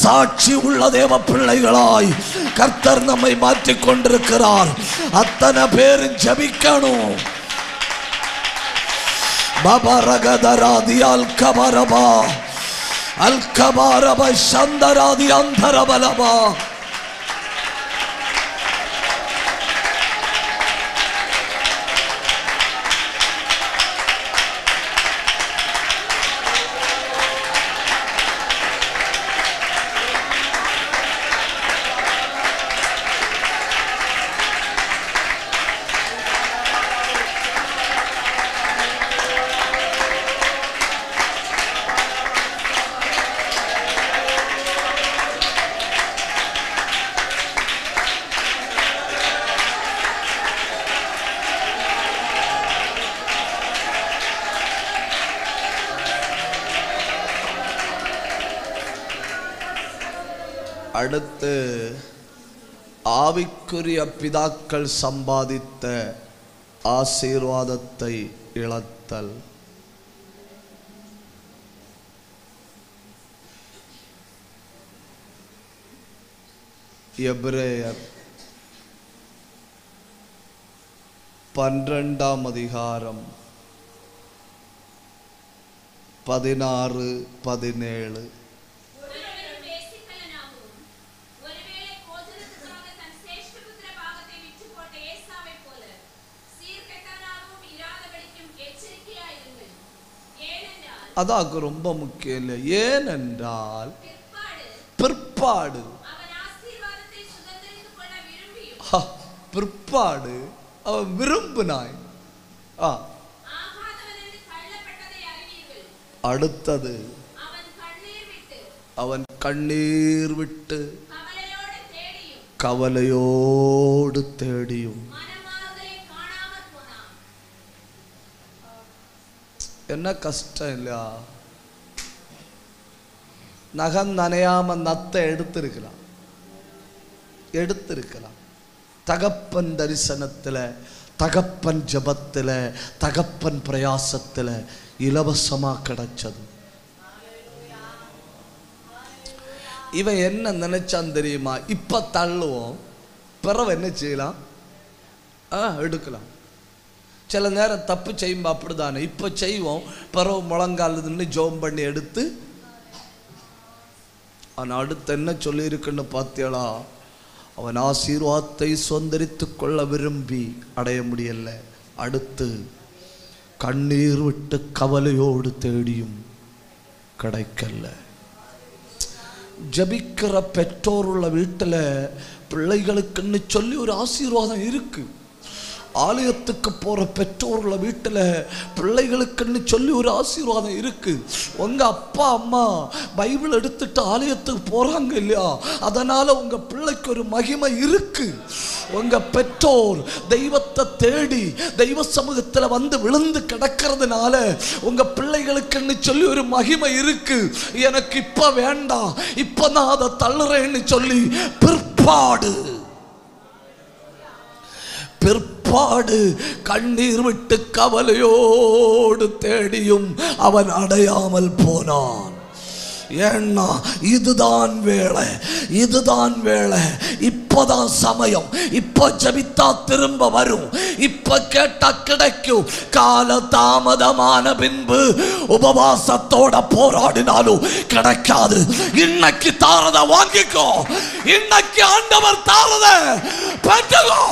சாட்சி உள்ள தேவ பிள்ளைகளாய் கர்த்தர் நம்மை மாற்றிக் கொண்டிருக்கிறார். அத்தனை பேரும் ஜெபிக்கணும். பபரகதராதி அல்கபரபா அல்கபாரப சந்தராதி அந்தரபலபா. அடுத்து ஆவிக்குரிய பிதாக்கள் சம்பாதித்த ஆசீர்வாதத்தை இழத்தல். எபிரேயர் 12ஆம் அதிகாரம் 16-17. அதாக்கு ரொம்ப முக்கியம் இல்லை. ஏனென்றால் பிற்பாடு பிற்பாடு அவன் விரும்பினாய். அடுத்தது அவன் கண்ணீர் விட்டு கவலையோடு தேடியும். என்ன கஷ்டம் இல்லையா? நகம் நனையாம நத்தை எடுத்திருக்கலாம். தகப்பன் தரிசனத்துல, தகப்பன் ஜபத்துல, தகப்பன் பிரயாசத்துல இலவசமா கிடைச்சது. இவன் என்ன நினைச்சான் தெரியுமா? இப்ப தள்ளுவோம், பிறகு என்ன செய்யலாம், எடுக்கலாம். சில நேரம் தப்பு செய்யும் அப்படிதானே. இப்போ செய்வோம், பிறகு முழங்காலுன்னு ஜோம் பண்ணி எடுத்து. ஆனால் அடுத்து என்ன சொல்லியிருக்குன்னு பார்த்தீங்களா? அவன் ஆசீர்வாதத்தை சுதந்திரித்து கொள்ள விரும்பி அடைய முடியல. அடுத்து கண்ணீர் விட்டு கவலையோடு தேடியும் கிடைக்கல. ஜபிக்கிற பெற்றோர் உள்ள வீட்டில் பிள்ளைகளுக்குன்னு சொல்லி ஒரு ஆசீர்வாதம் இருக்கு. ஆலயத்துக்கு போகிற பெற்றோர்களை வீட்டில் பிள்ளைகளுக்குன்னு சொல்லி ஒரு ஆசீர்வாதம் இருக்குது. உங்கள் அப்பா அம்மா பைபிள் எடுத்துட்டு ஆலயத்துக்கு போகிறாங்க இல்லையா, அதனால் உங்கள் பிள்ளைக்கு ஒரு மகிமை இருக்குது. உங்கள் பெற்றோர் தெய்வத்தை தேடி தெய்வ சமூகத்தில் வந்து விழுந்து கிடக்கிறதுனால உங்கள் பிள்ளைகளுக்குன்னு சொல்லி ஒரு மகிமை இருக்குது. எனக்கு இப்போ வேண்டாம், இப்போ நான் அதை தள்ளுறேன்னு சொல்லி பிற்பாடு கண்ணீர் விட்டு கவலையோடு தேடியும் அவன் அடையாமல் போனான். ஏன்னா இதுதான் வேலை, இதுதான் வேலை, இப்பதான் சமயம், இப்ப ஜபித்தா திரும்ப வரும், இப்ப கேட்டா கிடைக்கும். கால தாமதமான பின்பு உபவாசத்தோட போராடினாலும் கிடைக்காது. இன்னைக்கு தாரத வாங்கிக்கோ, இன்னைக்கு ஆண்டவர் தாரத பெற்றுக்கோ.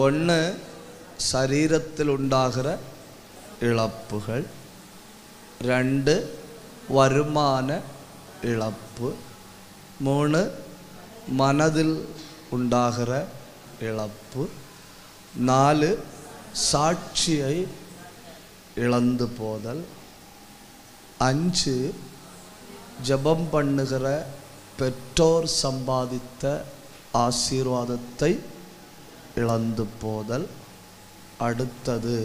ஒன்று, சரீரத்தில் உண்டாகிற இழப்புகள். 2, வருமான இழப்பு. 3, மனதில் உண்டாகிற இழப்பு. 4, சாட்சியை இழந்து போதல். 5, ஜெபம் பண்ணுகிற பெற்றோர் சம்பாதித்த ஆசீர்வாதத்தை இழந்து போதல். அடுத்தது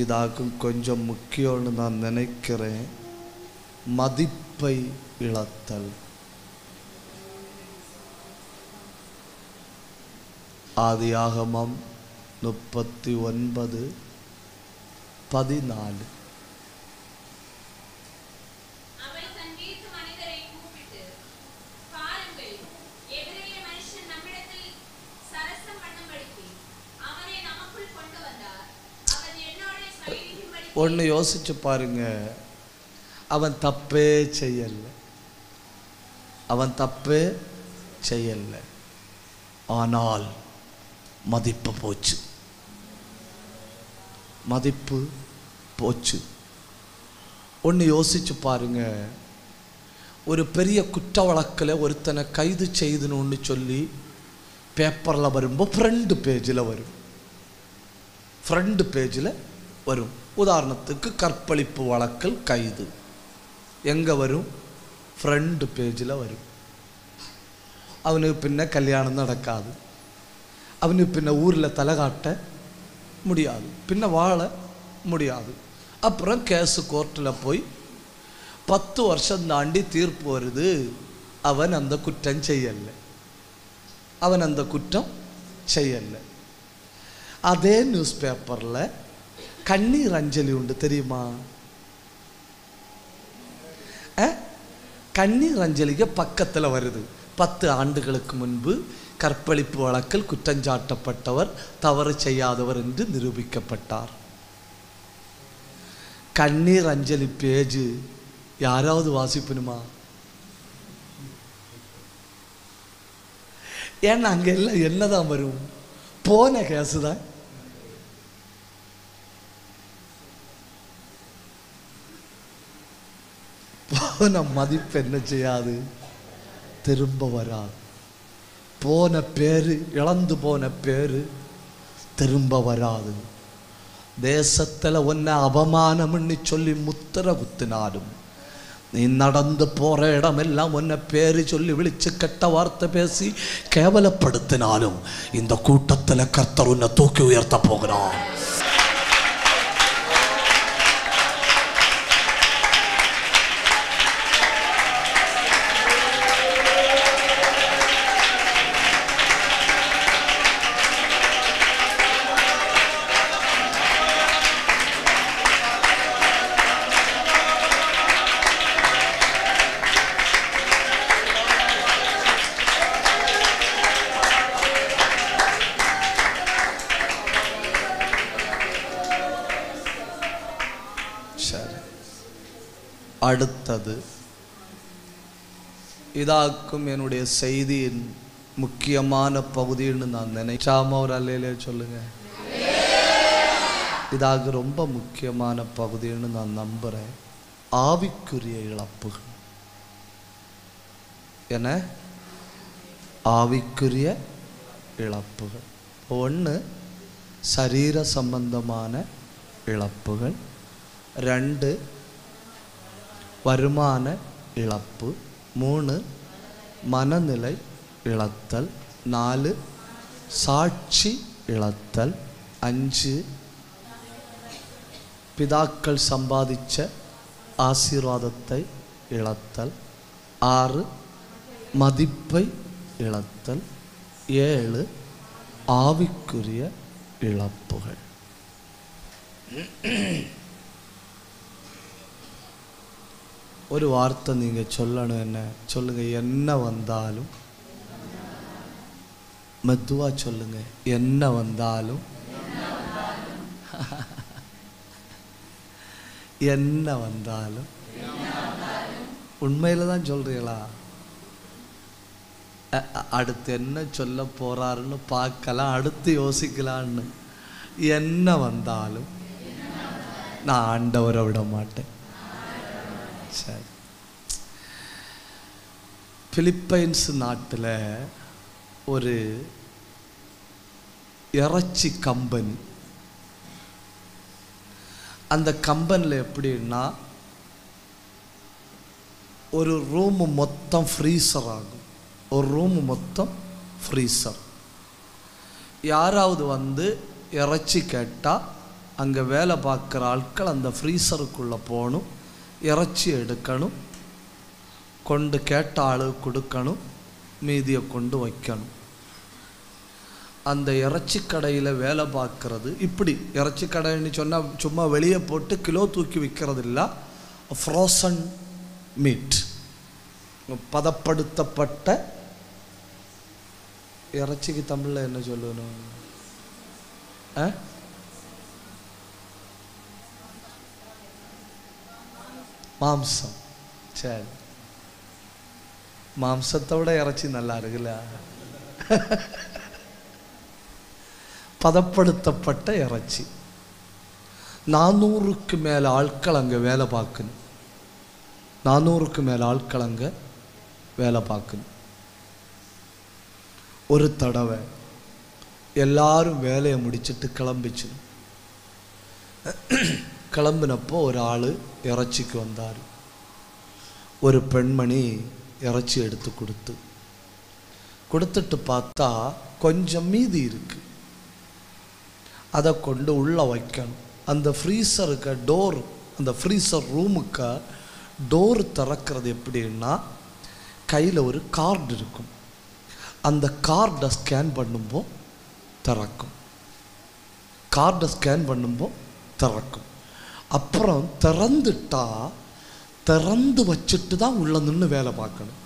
இதாக்கும் கொஞ்சம் முக்கியம்னு நான் நினைக்கிறேன், மதிப்பை இழத்தல். ஆதியாகமம் 39:14. ஒன்று யோசிச்சு பாருங்க, அவன் தப்பே செய்யலை, அவன் தப்பே செய்யலை, ஆனால் மதிப்பு போச்சு, மதிப்பு போச்சு. ஒன்று யோசிச்சு பாருங்க, ஒரு பெரிய குற்ற வழக்கில் ஒருத்தனை கைது செய்தணும்னு சொல்லி பேப்பரில் வரும்போது ஃப்ரண்ட் பேஜில் வரும், ஃப்ரண்ட் பேஜில் வரும். உதாரணத்துக்கு கற்பழிப்பு வழக்கில் கைது எங்கே வரும்? ஃப்ரண்ட் பேஜில் வரும். அவனுக்கு பின்ன கல்யாணம் நடக்காது, அவனுக்கு பின்ன ஊரில் தலை காட்ட முடியாது, பின்ன வாழ முடியாது. அப்புறம் கேஸு கோர்ட்டில் போய் 10 வருஷம் தாண்டி தீர்ப்பு வருது, அவன் அந்த குற்றம் செய்யலை, அவன் அந்த குற்றம் செய்யலை. அதே நியூஸ் பேப்பரில் கண்ணீர் அஞ்சலி உண்டு, தெரியுமா? கண்ணீர் அஞ்சலிக்கு பக்கத்தில் வருது, 10 ஆண்டுகளுக்கு முன்பு கற்பழிப்பு வழக்கில் குற்றஞ்சாட்டப்பட்டவர் தவறு செய்யாதவர் என்று நிரூபிக்கப்பட்டார். கண்ணீர் அஞ்சலி பேஜ் யாராவது வாசிப்பணுமா? ஏன்னா அங்கே எல்லாம் என்னதான் வரும்? போன கேஸு தான். போன மதிப்பு என்ன செய்யாது? திரும்ப வராது. போன பேரு, இழந்து போன பேரு திரும்ப வராது. தேசத்தில் ஒன்ன அவமானம்னு சொல்லி முத்திர குத்தினாலும், நீ நடந்து போற இடமெல்லாம் ஒன்ன பேரு சொல்லி விழிச்சு கெட்ட வார்த்தை பேசி கேவலப்படுத்தினாலும், இந்த கூட்டத்தில் கர்த்தர் உன்னை தூக்கி உயர்த்த போகிறார். சரி, அடுத்தது இதாக்கும் என்னுடைய செய்தியின் முக்கியமான பகுதின்னு நான் நினைச்சாம ஒரு அல்லையிலே சொல்லுங்க. இதாக ரொம்ப முக்கியமான பகுதின்னு நான் நம்புறேன். ஆவிக்குரிய இழப்புகள். என்ன? ஆவிக்குரிய இழப்புகள். ஒன்று சரீர சம்பந்தமான இழப்புகள், 2 வருமான இழப்பு, 3 மனநிலை இழத்தல், 4 சாட்சி இழத்தல், 5 பிதாக்கள் சம்பாதிச்ச ஆசீர்வாதத்தை இழத்தல், 6 மதிப்பை இழத்தல், 7 ஆவிக்குரிய இழப்புகள். ஒரு வார்த்தை நீங்க சொல்லணும். என்ன சொல்லுங்க? என்ன வந்தாலும், மெதுவா சொல்லுங்க, என்ன வந்தாலும், என்ன வந்தாலும். உண்மையில தான் சொல்றீங்களா? அடுத்து என்ன சொல்ல போறாருன்னு பார்க்கலாம், அடுத்து யோசிக்கலான்னு. என்ன வந்தாலும் நான் ஆண்டவரை விட மாட்டேன். சரி, பிலிப்பைன்ஸ் நாட்டில் ஒரு இறைச்சி கம்பெனி. அந்த கம்பெனியில் எப்படின்னா, ஒரு ரூம் மொத்தம் ஃப்ரீசர் ஆகும். ஒரு ரூம் மொத்தம் ஃப்ரீசர். யாராவது வந்து இறைச்சி கேட்டால் அங்கே வேலை பார்க்குற ஆட்கள் அந்த ஃப்ரீசருக்குள்ளே போகணும், இறைச்சி எடுக்கணும், கொண்டு கேட்ட ஆளு கொடுக்கணும், மீதியை கொண்டு வைக்கணும். அந்த இறைச்சி கடையில் வேலை பார்க்குறது இப்படி. இறைச்சி கடைன்னு சொன்னால் சும்மா வெளியே போட்டு கிலோ தூக்கி விற்கிறது இல்லை. ஃப்ரோசன் மீட், பதப்படுத்தப்பட்ட இறைச்சிக்கு தமிழில் என்ன சொல்லணும்? மாம்சம். சரி, மாம்சத்தை விட இறைச்சி நல்லா இருக்குல்ல. பதப்படுத்தப்பட்ட இறைச்சி. 400க்கு மேலே ஆட்கள் அங்கே வேலை பார்க்கணும். 400க்கு மேலே ஆட்கள் அங்கே வேலை பார்க்கணும். ஒரு தடவை எல்லாரும் வேலையை முடிச்சுட்டு கிளம்பிச்சு. கிளம்பினப்போ ஒரு ஆள் இறைச்சிக்கு வந்தார். ஒரு பெண்மணி இறைச்சி எடுத்து கொடுத்துட்டு பார்த்தா கொஞ்சம் மீதி இருக்கு. அதை கொண்டு உள்ளே வைக்கணும். அந்த ஃப்ரீசருக்கு டோர், அந்த ஃப்ரீசர் ரூமுக்கு டோர் திறக்கிறது எப்படின்னா, கையில் ஒரு கார்டு இருக்கும். அந்த கார்டை ஸ்கேன் பண்ணும்போது திறக்கும். கார்டை ஸ்கேன் பண்ணும்போது திறக்கும். அப்புறம் திறந்துட்டா திறந்து வச்சுட்டு தான் உள்ள நின்று வேலை பார்க்கணும்.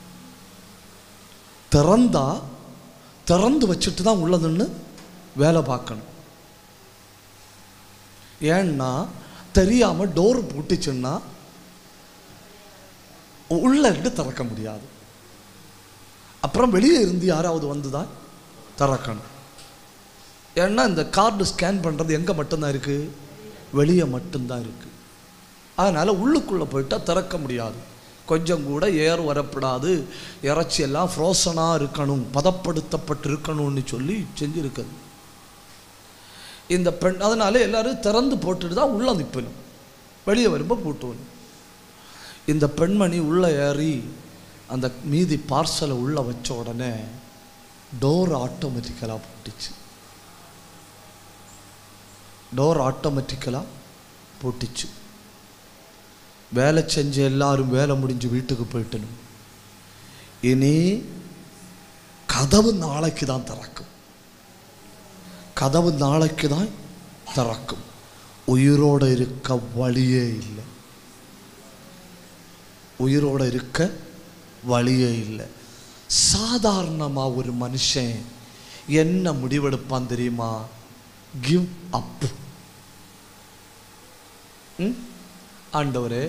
திறந்து வச்சுட்டு தான் உள்ள நின்று வேலை பார்க்கணும். ஏன்னா தெரியாமல் டோர் பூட்டிச்சுன்னா உள்ள இருந்து திறக்க முடியாது. அப்புறம் வெளியே இருந்து யாராவது வந்து தான் திறக்கணும். ஏன்னா இந்த கார்டு ஸ்கேன் பண்ணுறது எங்கே மட்டும்தான் இருக்குது? வெளியே மட்டும்தான் இருக்குது. அதனால் உள்ளுக்குள்ளே போயிட்டால் திறக்க முடியாது. கொஞ்சம் கூட ஏர் வரப்படாது. இறைச்சி எல்லாம் ஃப்ரோசனாக இருக்கணும், பதப்படுத்தப்பட்டு இருக்கணும்னு சொல்லி செஞ்சுருக்குது இந்த பெண். அதனால எல்லாரும் திறந்து போட்டுட்டு தான் உள்ளே நிற்பணும், வெளியே வரும்போது பூட்டுவணும். இந்த பெண்மணி உள்ளே ஏறி அந்த மீதி பார்சலை உள்ளே வச்ச உடனே டோர் ஆட்டோமேட்டிக்கலாக பூட்டிச்சு. டோர் ஆட்டோமேட்டிக்கலாக பூட்டிச்சு. வேலை செஞ்ச எல்லாரும் வேலை முடிஞ்சு வீட்டுக்கு போயிட்டணும். இனி கதவு நாளைக்கு தான் திறக்கும். கதவு நாளைக்கு தான் திறக்கும். உயிரோடு இருக்க வழியே இல்லை. உயிரோடு இருக்க வழியே இல்லை. சாதாரணமாக ஒரு மனுஷன் என்ன முடிவெடுப்பான் தெரியுமா? Give up. ஆண்டவரே,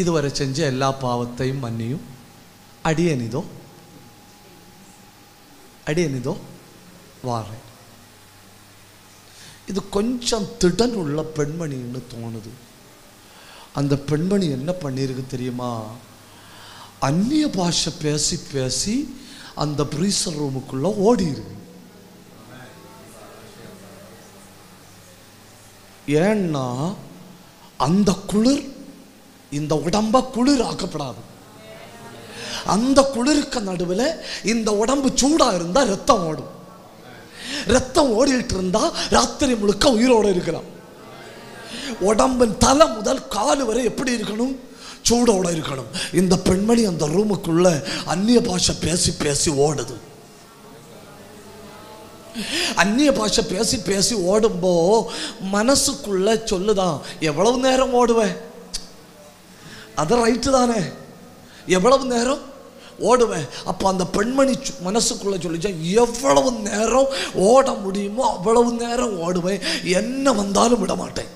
இதுவரை செஞ்ச எல்லா பாவத்தையும் மன்னியும், அடியேனிதோ வாரேன். இது கொஞ்சம் திடன் உள்ள பெண்மணின்னு தோணுது. அந்த பெண்மணி என்ன பண்ணியிருக்கு தெரியுமா? அந்நிய பாஷை பேசி பேசி அந்த பிரீசர் ரூமுக்குள்ள ஓடி இருக்கு. ஏன்னா அந்த குளிர் இந்த உடம்ப குளிர் ஆக்கப்படாது. அந்த குளிருக்கு நடுவில் இந்த உடம்பு சூடா இருந்தா ரத்தம் ஓடும். ரத்தம் ஓடிட்டு இருந்தா ராத்திரி முழுக்க உயிரோடு இருக்கலாம். உடம்பின் தலை முதல் கால் வரை எப்படி இருக்கணும்? சூடோட இருக்கணும். இந்த பெண்மணி அந்த ரூமுக்குள்ள அந்நிய பாஷை பேசி பேசி ஓடுது. அந்நிய பாஷை பேசி பேசி ஓடும்போ மனசுக்குள்ள சொல்லுதான், எவ்வளவு நேரம் ஓடுவேன்? அது ரைட்டு தானே, எவ்வளவு நேரம் ஓடுவேன்? அப்போ அந்த பெண்மணி மனசுக்குள்ள சொல்லிச்சா, எவ்வளவு நேரம் ஓட முடியுமோ அவ்வளவு நேரம் ஓடுவேன், என்ன வந்தாலும் விட மாட்டேன்,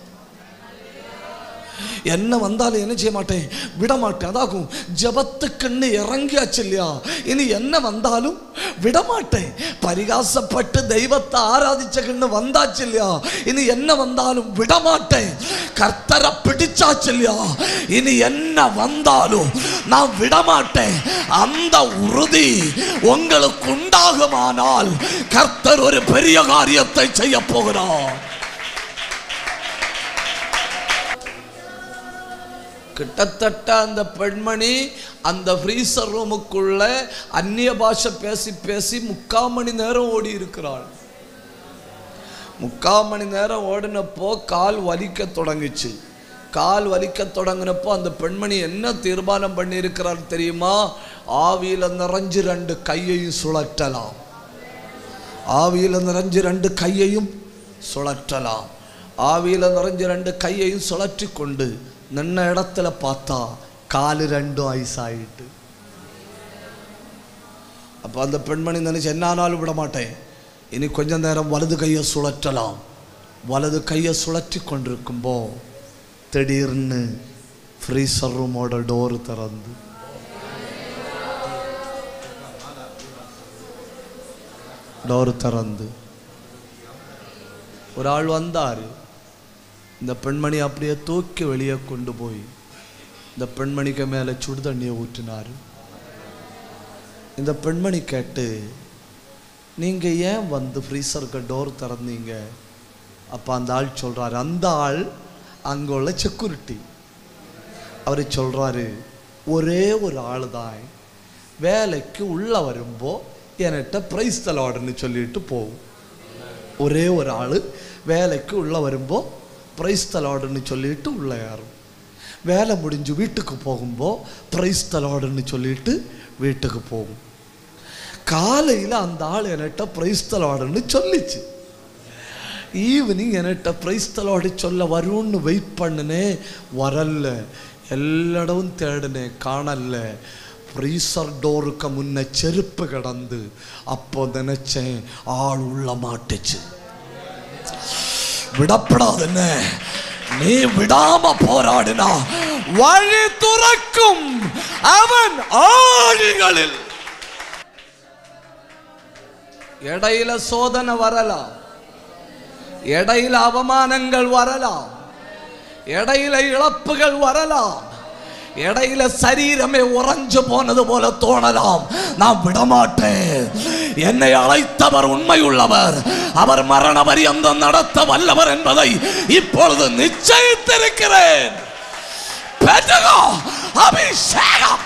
என்ன வந்தாலும் என்ன செய்ய மாட்டேன், விட மாட்டேன். அதாகும் ஜபத்துக்குன்னு இறங்கியாச்சு இல்லையா, இனி என்ன வந்தாலும் விட மாட்டேன். பரிகாசப்பட்டு தெய்வத்தை ஆராதிச்சக்குன்னு வந்தாச்சு இல்லையா, இனி என்ன வந்தாலும் விட மாட்டேன். கர்த்தரை பிடிச்சாச்சு இல்லையா, இனி என்ன வந்தாலும் நான் விட மாட்டேன். அந்த உறுதி உங்களுக்கு உண்டாகுமானால் கர்த்தர் ஒரு பெரிய காரியத்தை செய்ய போகிறார். கிட்டத்தட்ட அந்த பெண்மணி அந்த ஃப்ரீசர் ரூமுக்குள்ள அந்நிய பாஷை பேசி பேசி 3/4 மணி நேரம் ஓடி இருக்கிறாள். 3/4 மணி நேரம் ஓடினப்போ கால் வலிக்க தொடங்குச்சு. கால் வலிக்க தொடங்கினப்போ அந்த பெண்மணி என்ன தீர்மானம் பண்ணி இருக்கிறாள் தெரியுமா? ஆவியில நிறைஞ்சு 2 கையையும் சுழற்றலாம். ஆவியில நிறைஞ்சு 2 கையையும் சுழற்றலாம். ஆவியில நிறைஞ்சு 2 கையையும் சுழற்றி கொண்டு நின்ன இடத்துல பார்த்தா காலு 2 ஐஸ் ஆயிட்டு. அப்போ அந்த பெண்மணி நினைச்சு, என்னானாலும் விட மாட்டேன், இனி கொஞ்ச நேரம் வலது கையை சுழற்றலாம். வலது கையை சுழற்றி கொண்டிருக்கும்போ திடீர்னு ஃப்ரீசர் ரூமோட டோர் திறந்து ஒரு ஆள் வந்தார். இந்த பெண்மணி அப்படியே தூக்கி வெளியே கொண்டு போய் இந்த பெண்மணிக்கு மேலே சுடு தண்ணியை ஊற்றினார். இந்த பெண்மணி கேட்டு, நீங்கள் ஏன் வந்து ஃப்ரீசருக்கு டோர் திறந்தீங்க? அப்போ அந்த ஆள் சொல்கிறாரு, அந்த ஆள் அங்கே உள்ள செக்யூரிட்டி. அவர் சொல்கிறாரு, ஒரே ஒரு ஆள் தான் வேலைக்கு உள்ளே வரும்போ என்கிட்ட பிரைஸ் தலாடுன்னு சொல்லிட்டு போகும். ஒரே ஒரு ஆள் வேலைக்கு உள்ளே வரும்போ பிரைஸ் தலாடுன்னு சொல்லிட்டு உள்ள யாரும், வேலை முடிஞ்சு வீட்டுக்கு போகும்போ பிரைஸ் தலாடுன்னு சொல்லிட்டு வீட்டுக்கு போகும். காலையில் அந்த ஆள் என்கிட்ட பிரைஸ் தலாடுன்னு சொல்லிச்சு. ஈவினிங் என்கிட்ட பிரைஸ் தலாடு சொல்ல வரும்னு வெயிட் பண்ணினே, வரல. எல்லா இடமும் தேடினேன், காணல. ஃப்ரீசர் டோருக்கு முன்ன செருப்பு கிடந்து. அப்போ நினைச்சேன், ஆள் உள்ள மாட்டுச்சு. விடப்படாதுன்னு நீ விடாம போராடினா வழி துறக்கும் அவன் ஆழிகளில். இடையில சோதனை வரலாம், இடையில அவமானங்கள் வரலாம், இடையில இழப்புகள் வரலாம், இடையில சரீரமே உறைஞ்சு போனது போல தோணலாம். நான் விடமாட்டேன். என்னை அழைத்தவர் உண்மை உள்ளவர், அவர் மரண பரியந்தம் நடத்த வல்லவர் என்பதை இப்பொழுது நிச்சயித்திருக்கிறேன். அபிஷேகம்.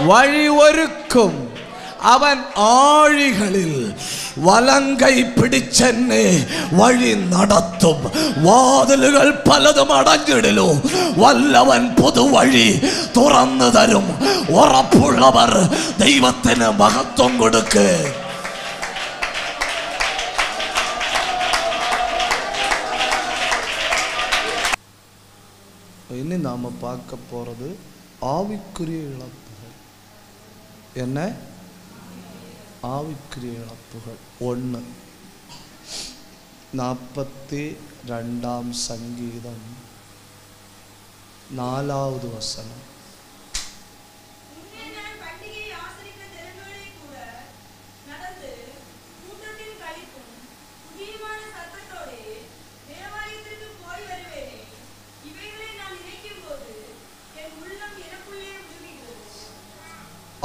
வழி ஒருக்கும் അവൻ ആഴികളിൽ വലങ്കൈ പിടിച്ചെന്നെ വഴി നടത്തും. വാതിലുകൾ പലതും അടഞ്ഞിടലോ വല്ലവൻ പുതുവഴി തുറന്നു തരും. ഉറപ്പുള്ളവർ ദൈവത്തിന് മഹത്വം കൊടുക്ക്. இனி நாம் பார்க்க போகிறது ஆவிக்குரிய இழப்புகள். என்ன ஆவிக்குரிய இழப்புகள்? 1 42 சங்கீதம் 4வது வசனம்.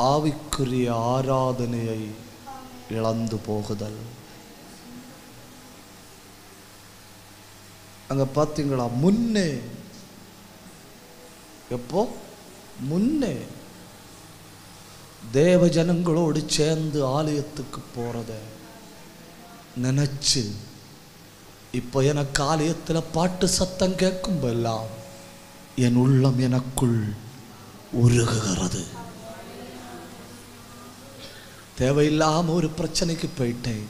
ஆவிக்குரிய ஆராதனையை இழந்து போகுதல். அங்க பாத்தீங்களா? முன்னே எப்போ முன்னே தேவ ஜனங்களோடு சேர்ந்து ஆலயத்துக்கு போறத நினைச்சு இப்போ எனக்கு ஆலயத்தில் பாட்டு சத்தம் கேட்கும்போதெல்லாம் என் உள்ளம் எனக்குள் உருகுகிறது. தேவையில்லாம ஒரு பிரச்சனைக்கு போயிட்டேன்,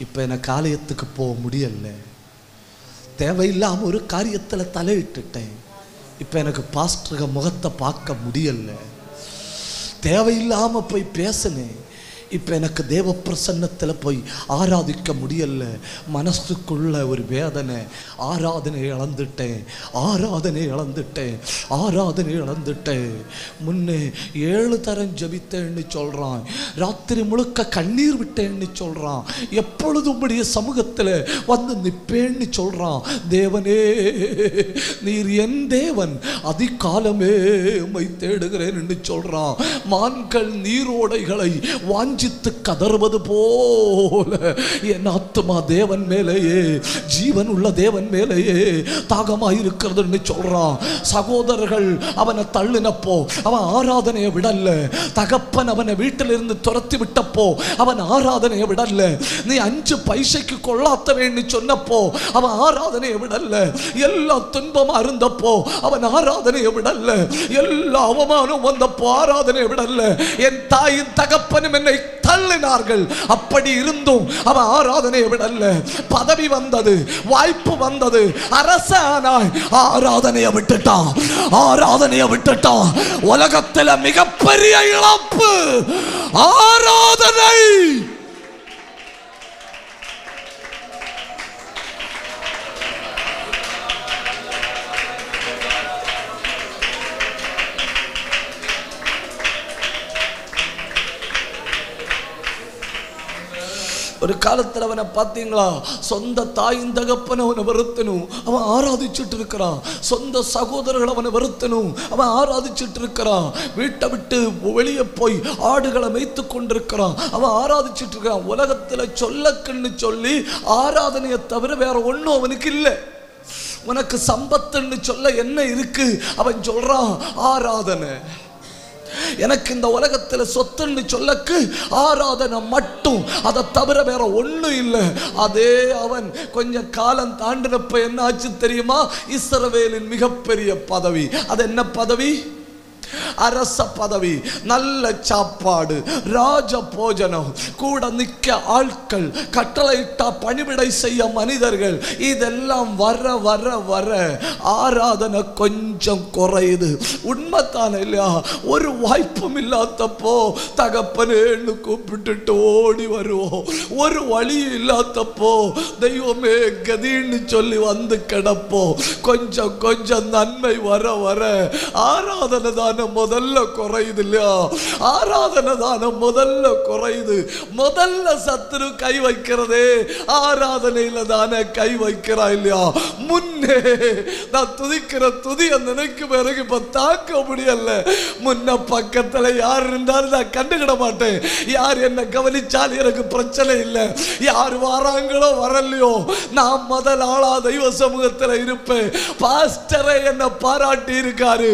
இப்போ எனக்கு ஆலயத்துக்கு போக முடியல. தேவையில்லாம ஒரு காரியத்தில் தலையிட்டுட்டேன், இப்போ எனக்கு பாஸ்டருக முகத்தை பார்க்க முடியல. தேவையில்லாம போய் பேசினேன், இப்போ எனக்கு தேவ பிரசன்னத்தில் போய் ஆராதிக்க முடியல. மனசுக்குள்ள ஒரு வேதனை. ஆராதனை இழந்துட்டேன், ஆராதனை இழந்துட்டேன், ஆராதனை இழந்துட்டேன். முன்னே 7 தரம் ஜபித்தேன்னு சொல்றான், ராத்திரி முழுக்க கண்ணீர் விட்டேன்னு சொல்றான், எப்பொழுதும் உம்முடைய சமூகத்தில் வந்து நிற்பேன்னு சொல்றான். தேவனே நீர் என் தேவன், அதிகாலமே உம்மை தேடுகிறேன் என்று சொல்றான். மான்கள் நீரோடைகளை வாஞ்சித்து கதறுவது போல என் ஆத்துமா தேவன் மேலேயே, ஜீவன் உள்ள தேவன் மேலேயே தாகமாயிருக்கிறது சொல்றான். சகோதரர்கள் அவனை தள்ளினப்போ அவன் ஆராதனையை விடல. தகப்பன் அவனை வீட்டிலிருந்து துரத்தி விட்டப்போ அவன் ஆராதனையை விடல. நீ 5 பைசைக்கு கொள்ளாத்தவேன்னு சொன்னப்போ அவன் ஆராதனையை விடல. எல்லா துன்பம் அருந்தப்போ அவன் ஆராதனையை விடல. எல்லா அவமானம் வந்தப்போ ஆராதனையை விடல. என் தாயின் தகப்பனும் என்னை தள்ளினார்கள், அப்படி இருந்தும் அவன் ஆராதனையை விடல. பதவி வந்தது, வாய்ப்பு வந்தது, அரசானாய், ஆராதனையை விட்டுட்டான். ஆராதனையை விட்டுட்டான். உலகத்தில் மிகப்பெரிய இழப்பு ஆராதனை. ஒரு காலத்தில் அவனை பார்த்தீங்களா, சொந்த தாயின் தகப்பனை அவனை வெறுத்தனும், அவன் ஆராதிச்சுட்டு இருக்கிறான். சொந்த சகோதரர்கள் அவனை வெறுத்தனும், அவன் ஆராதிச்சுட்டு இருக்கிறான். வீட்டை விட்டு வெளியே போய் ஆடுகளை மேய்த்து கொண்டிருக்கிறான், அவன் ஆராதிச்சுட்டு இருக்கிறான். உலகத்தில் சொல்லக்குன்னு சொல்லி ஆராதனையை தவிர வேற ஒன்றும் அவனுக்கு இல்லை. உனக்கு சம்பத்துன்னு சொல்ல என்ன இருக்கு? அவன் சொல்றான் ஆராதனை. எனக்கு இந்த உலகத்தில் சொத்துன்னு சொல்லக்கு ஆராதனை மட்டும், அதை தவிர வேற ஒன்றும் இல்லை. அதே அவன் கொஞ்சம் காலம் தாண்டினப்ப என்ன ஆச்சு தெரியுமா? இஸ்ரவேலின் மிகப்பெரிய பதவி. அது என்ன பதவி? அரச பதவி, நல்ல சாப்பாடு, ராஜ போஜனம், கூட நிற்க ஆட்கள், கட்டளையிட்டா பணிவிடை செய்ய மனிதர்கள். இதெல்லாம் வர வர வர ஆராதனை கொஞ்சம் குறையுது. உண்மைத்தானே இல்லையா? ஒரு வாய்ப்பும் இல்லாதப்போ தகப்பனேன்னு கூப்பிட்டுட்டு ஓடி வருவோம். ஒரு வழி இல்லாதப்போ தெய்வமே கதின்னு சொல்லி வந்து கிடப்போம். கொஞ்சம் கொஞ்சம் நன்மை வர வர ஆராதனை தானே முதல்ல குறையுது இல்லையா? ஆராதனை தானே முதல்ல குறையுது. முதல்ல சத்துரு கை வைக்கிறதே ஆராதனையில தானே கை வைக்கிறா இல்லையா? முன்னே நான் துதிக்கிற துதியை நினைக்கும் பிறகு இப்ப தாக்க முடியல. முன்ன பக்கத்துல யார் இருந்தாலும் நான் கண்டுகிட மாட்டேன். யார் என்ன கவனிச்சாலும் எனக்கு பிரச்சனை இல்லை. யார் வராங்களோ வரலையோ, நான் முதல் ஆளா தெய்வ சமூகத்தில் இருப்பேன். பாஸ்டரை என்ன பாராட்டி இருக்காரு.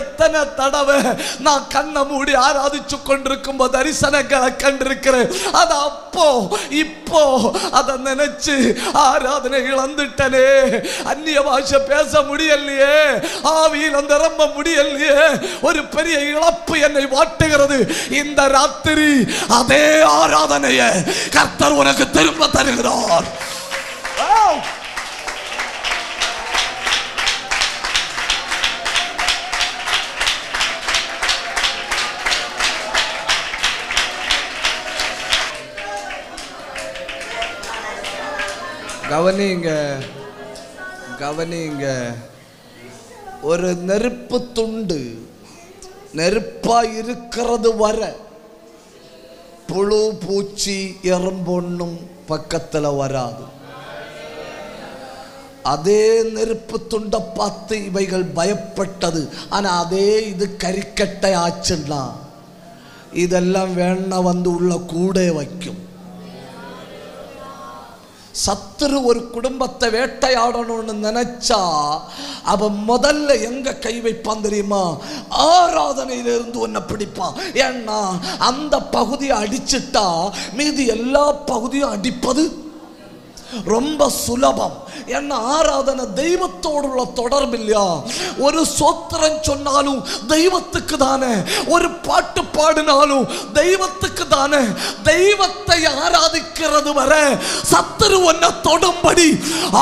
எத்தனை தடவை ஆண்டவரே, நான் கண்ணை மூடி ஆராதிச்சு கொண்டிருக்கும் போது தரிசனங்களை கண்டிருக்கிறேன். அது அப்போ இப்போ அதை நினைச்சு ஆராதனை இழந்துட்டனே. அந்நிய பாஷை பேச முடியலையே, ஆவியில் நிரம்ப முடியலையே, ஒரு பெரிய இழப்பு என்னை வாட்டுகிறது. இந்த ராத்திரி அதே ஆராதனையை கர்த்தர் உனக்கு திரும்ப தருகிறார். கவனிங்க கவனிங்க, ஒரு நெருப்பு துண்டு நெருப்பா இருக்கிறது வர புழு பூச்சி எறும்பொன்னும் பக்கத்துல வராது. அதே நெருப்பு துண்டை பார்த்து இவைகள் பயப்பட்டது. ஆனா அதே இது கரிக்கட்டை ஆச்சுன்னா இதெல்லாம் வேணா வந்து உள்ள கூட வைக்கும். சத்துரு ஒரு குடும்பத்தை வேட்டையாடணும்னு நினைச்சா அவன் முதல்ல எங்க கை வைப்பான் தெரியுமா? ஆராதனையிலிருந்து உன்னை பிடிப்பான். ஏன்னா அந்த பகுதியை அடிச்சுட்டா மீதி எல்லா பகுதியும் அடிப்பது ரொம்ப சுலபம். ஏன்னா ஆராதனை தெய்வத்தோடு உள்ள தொடர்பு இல்லையா? ஒரு சோத்திரம் சொன்னாலும் தெய்வத்துக்கு தானே, ஒரு பாட்டு பாடினாலும் தெய்வத்துக்கு தானே. தெய்வத்தை ஆராதிக்கிறது வர சத்துரு ஒன்ன தொடும்படி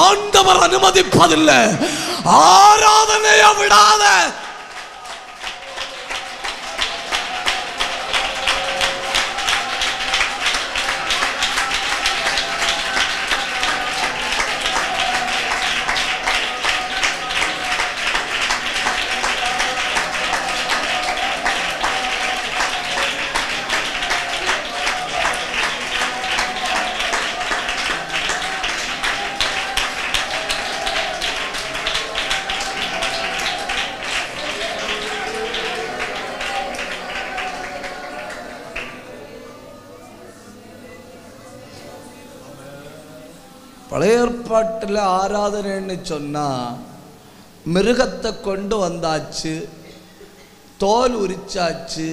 ஆண்டவர் அனுமதிப்பதில்லை. ஆராதனையை விடாத. பழைய ஏற்பாட்டில் ஆராதனைன்னு சொன்னால் மிருகத்தை கொண்டு வந்தாச்சு, தோல் உரிச்சாச்சு,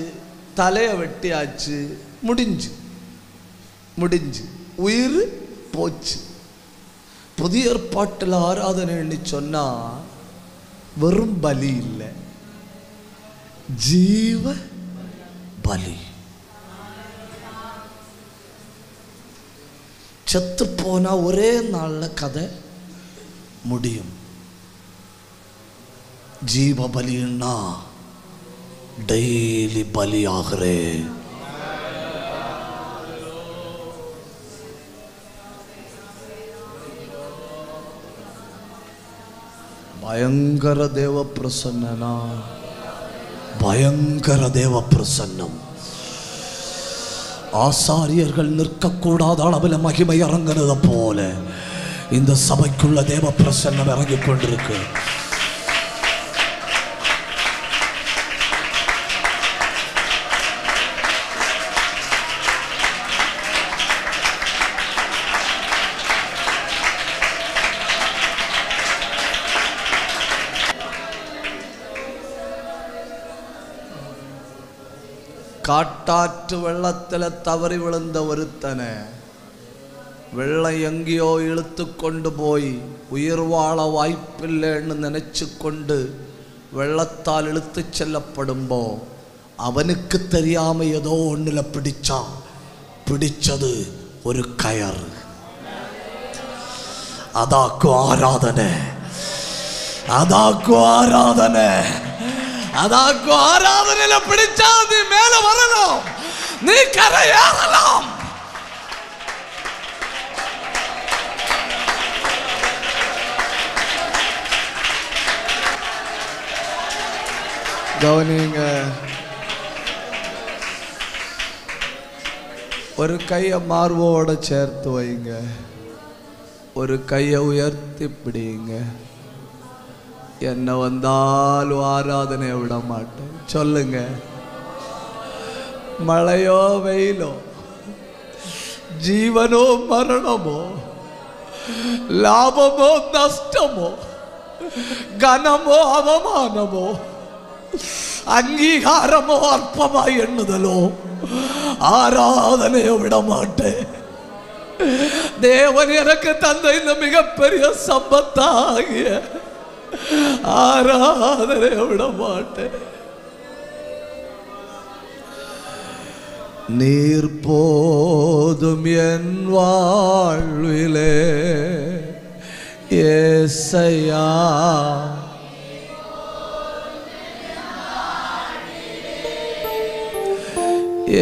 தலையை வெட்டியாச்சு, முடிஞ்சு உயிர் போச்சு. புதிய ஏற்பாட்டில் ஆராதனைன்னு சொன்னால் வெறும் பலி இல்லை, ஜீவ பலி. செத்து போனா ஒரே நாள்ல கதை முடியும். ஜீவ பலின்னா டெய்லி பலி ஆகிறே. பயங்கர தேவ பிரசன்னா, பயங்கர தேவ பிரசன்னம். ஆசாரியர்கள் நிற்கக்கூடாத அளவில் மகிமை இறங்குனது போல இந்த சபைக்குள்ள தேவ பிரசன்னம் இறங்கிக் கொண்டிருக்கு. காட்டாற்று வெள்ளத்தில் தவறி விழுந்த ஒருத்தனை வெள்ளம் எங்கேயோ இழுத்து கொண்டு போய் உயிர் வாழ வாய்ப்பில்லைன்னு நினைச்சு கொண்டு வெள்ளத்தால் இழுத்து செல்லப்படும்போ அவனுக்கு தெரியாம ஏதோ ஒண்ணுல பிடிச்சான். பிடிச்சது ஒரு கயர். அதாக்கும் ஆராதனை, அதாக்கும் ஆராதனை, அதாக்கும் ஆராதனையில பிடிச்சா நீ மேல வரலாம், நீ கரையேறலாம். கவனிங்க, ஒரு கையை மார்போட சேர்த்து வைங்க, ஒரு கையை உயர்த்தி பிடிங்க. என்ன வந்தாலும் ஆராதனையை விட மாட்டேன் சொல்லுங்க. மழையோ வெயிலோ, ஜீவனோ மரணமோ, லாபமோ நஷ்டமோ, கனமோ அவமானமோ, அங்கீகாரமோ அற்பமாய் எண்ணுதலோ ஆராதனையோ விட மாட்டேன். தேவன் எனக்கு தந்த இந்த மிகப்பெரிய சம்பத்தாகிய ஆராதனையோ விட மாட்டேன். நீர் போதும் என் வாழ்விலே ஏசையா,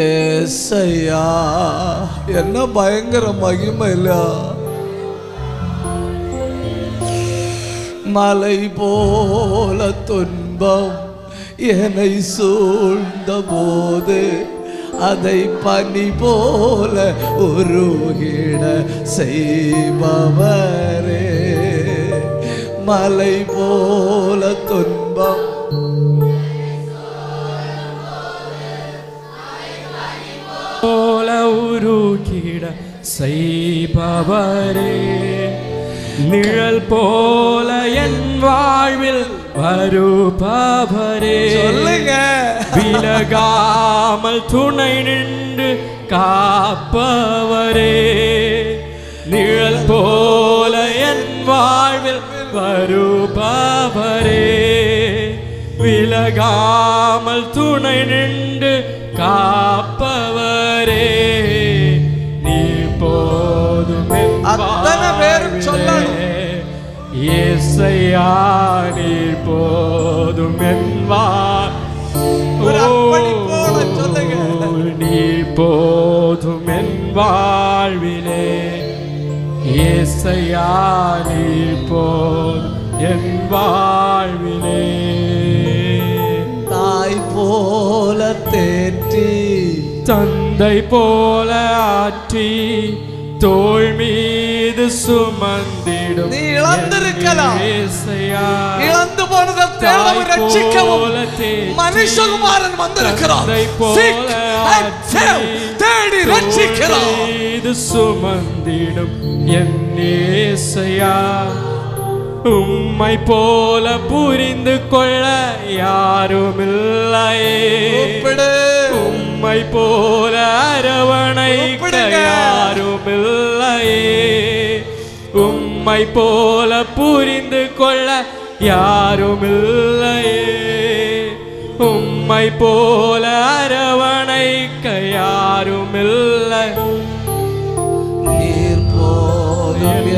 ஏசையா. என்ன பயங்கர மகிமை இல்ல? மலை போல துன்பம் என்னை சூழ்ந்த போது அதை பனி போல உருகிட செய்பவரே. மலை போல துன்பம் போல உருகிட செய்பவரே. நிழல் போல என் வாழ்வில் வருபவரே. சொல்லுங்க. விலகாமல் துணை நின்று காப்பவரே. நிழல் போல என் வாழ்வில் வருபவரே. விலகாமல் துணை நின்று காப்பவரே. நீ போதும் அத்தனை பேரும் சொல்லணும். ஏசையா நீர் போதும் என்பார். நீர் போதும் என் வாழ்விலே. ஏசையா நீர் போதும் என் வாழ்விலே. தாய் போல தேற்றி தந்தை போல ஆற்றி தோள் மீது சுமந்திடும். நீ இழந்திருக்கலாம். ஏசையா இழந்து போனதை தேடவும் ரட்சிக்கவும் மனுஷகுமாரன் வந்திருக்கிறார். தேடி ரட்சிக்கிறார். இது சுமந்திடும் என் ஏசையா. உம்மை போல புரிந்து கொள்ள யாருமில்லையே. உம்மை போல அரவணைக்க யாருமில்லையே. உம்மை போல புரிந்து கொள்ள யாருமில்லையே. உம்மை போல அரவணைக்க யாருமில்லை. நீர் போதும்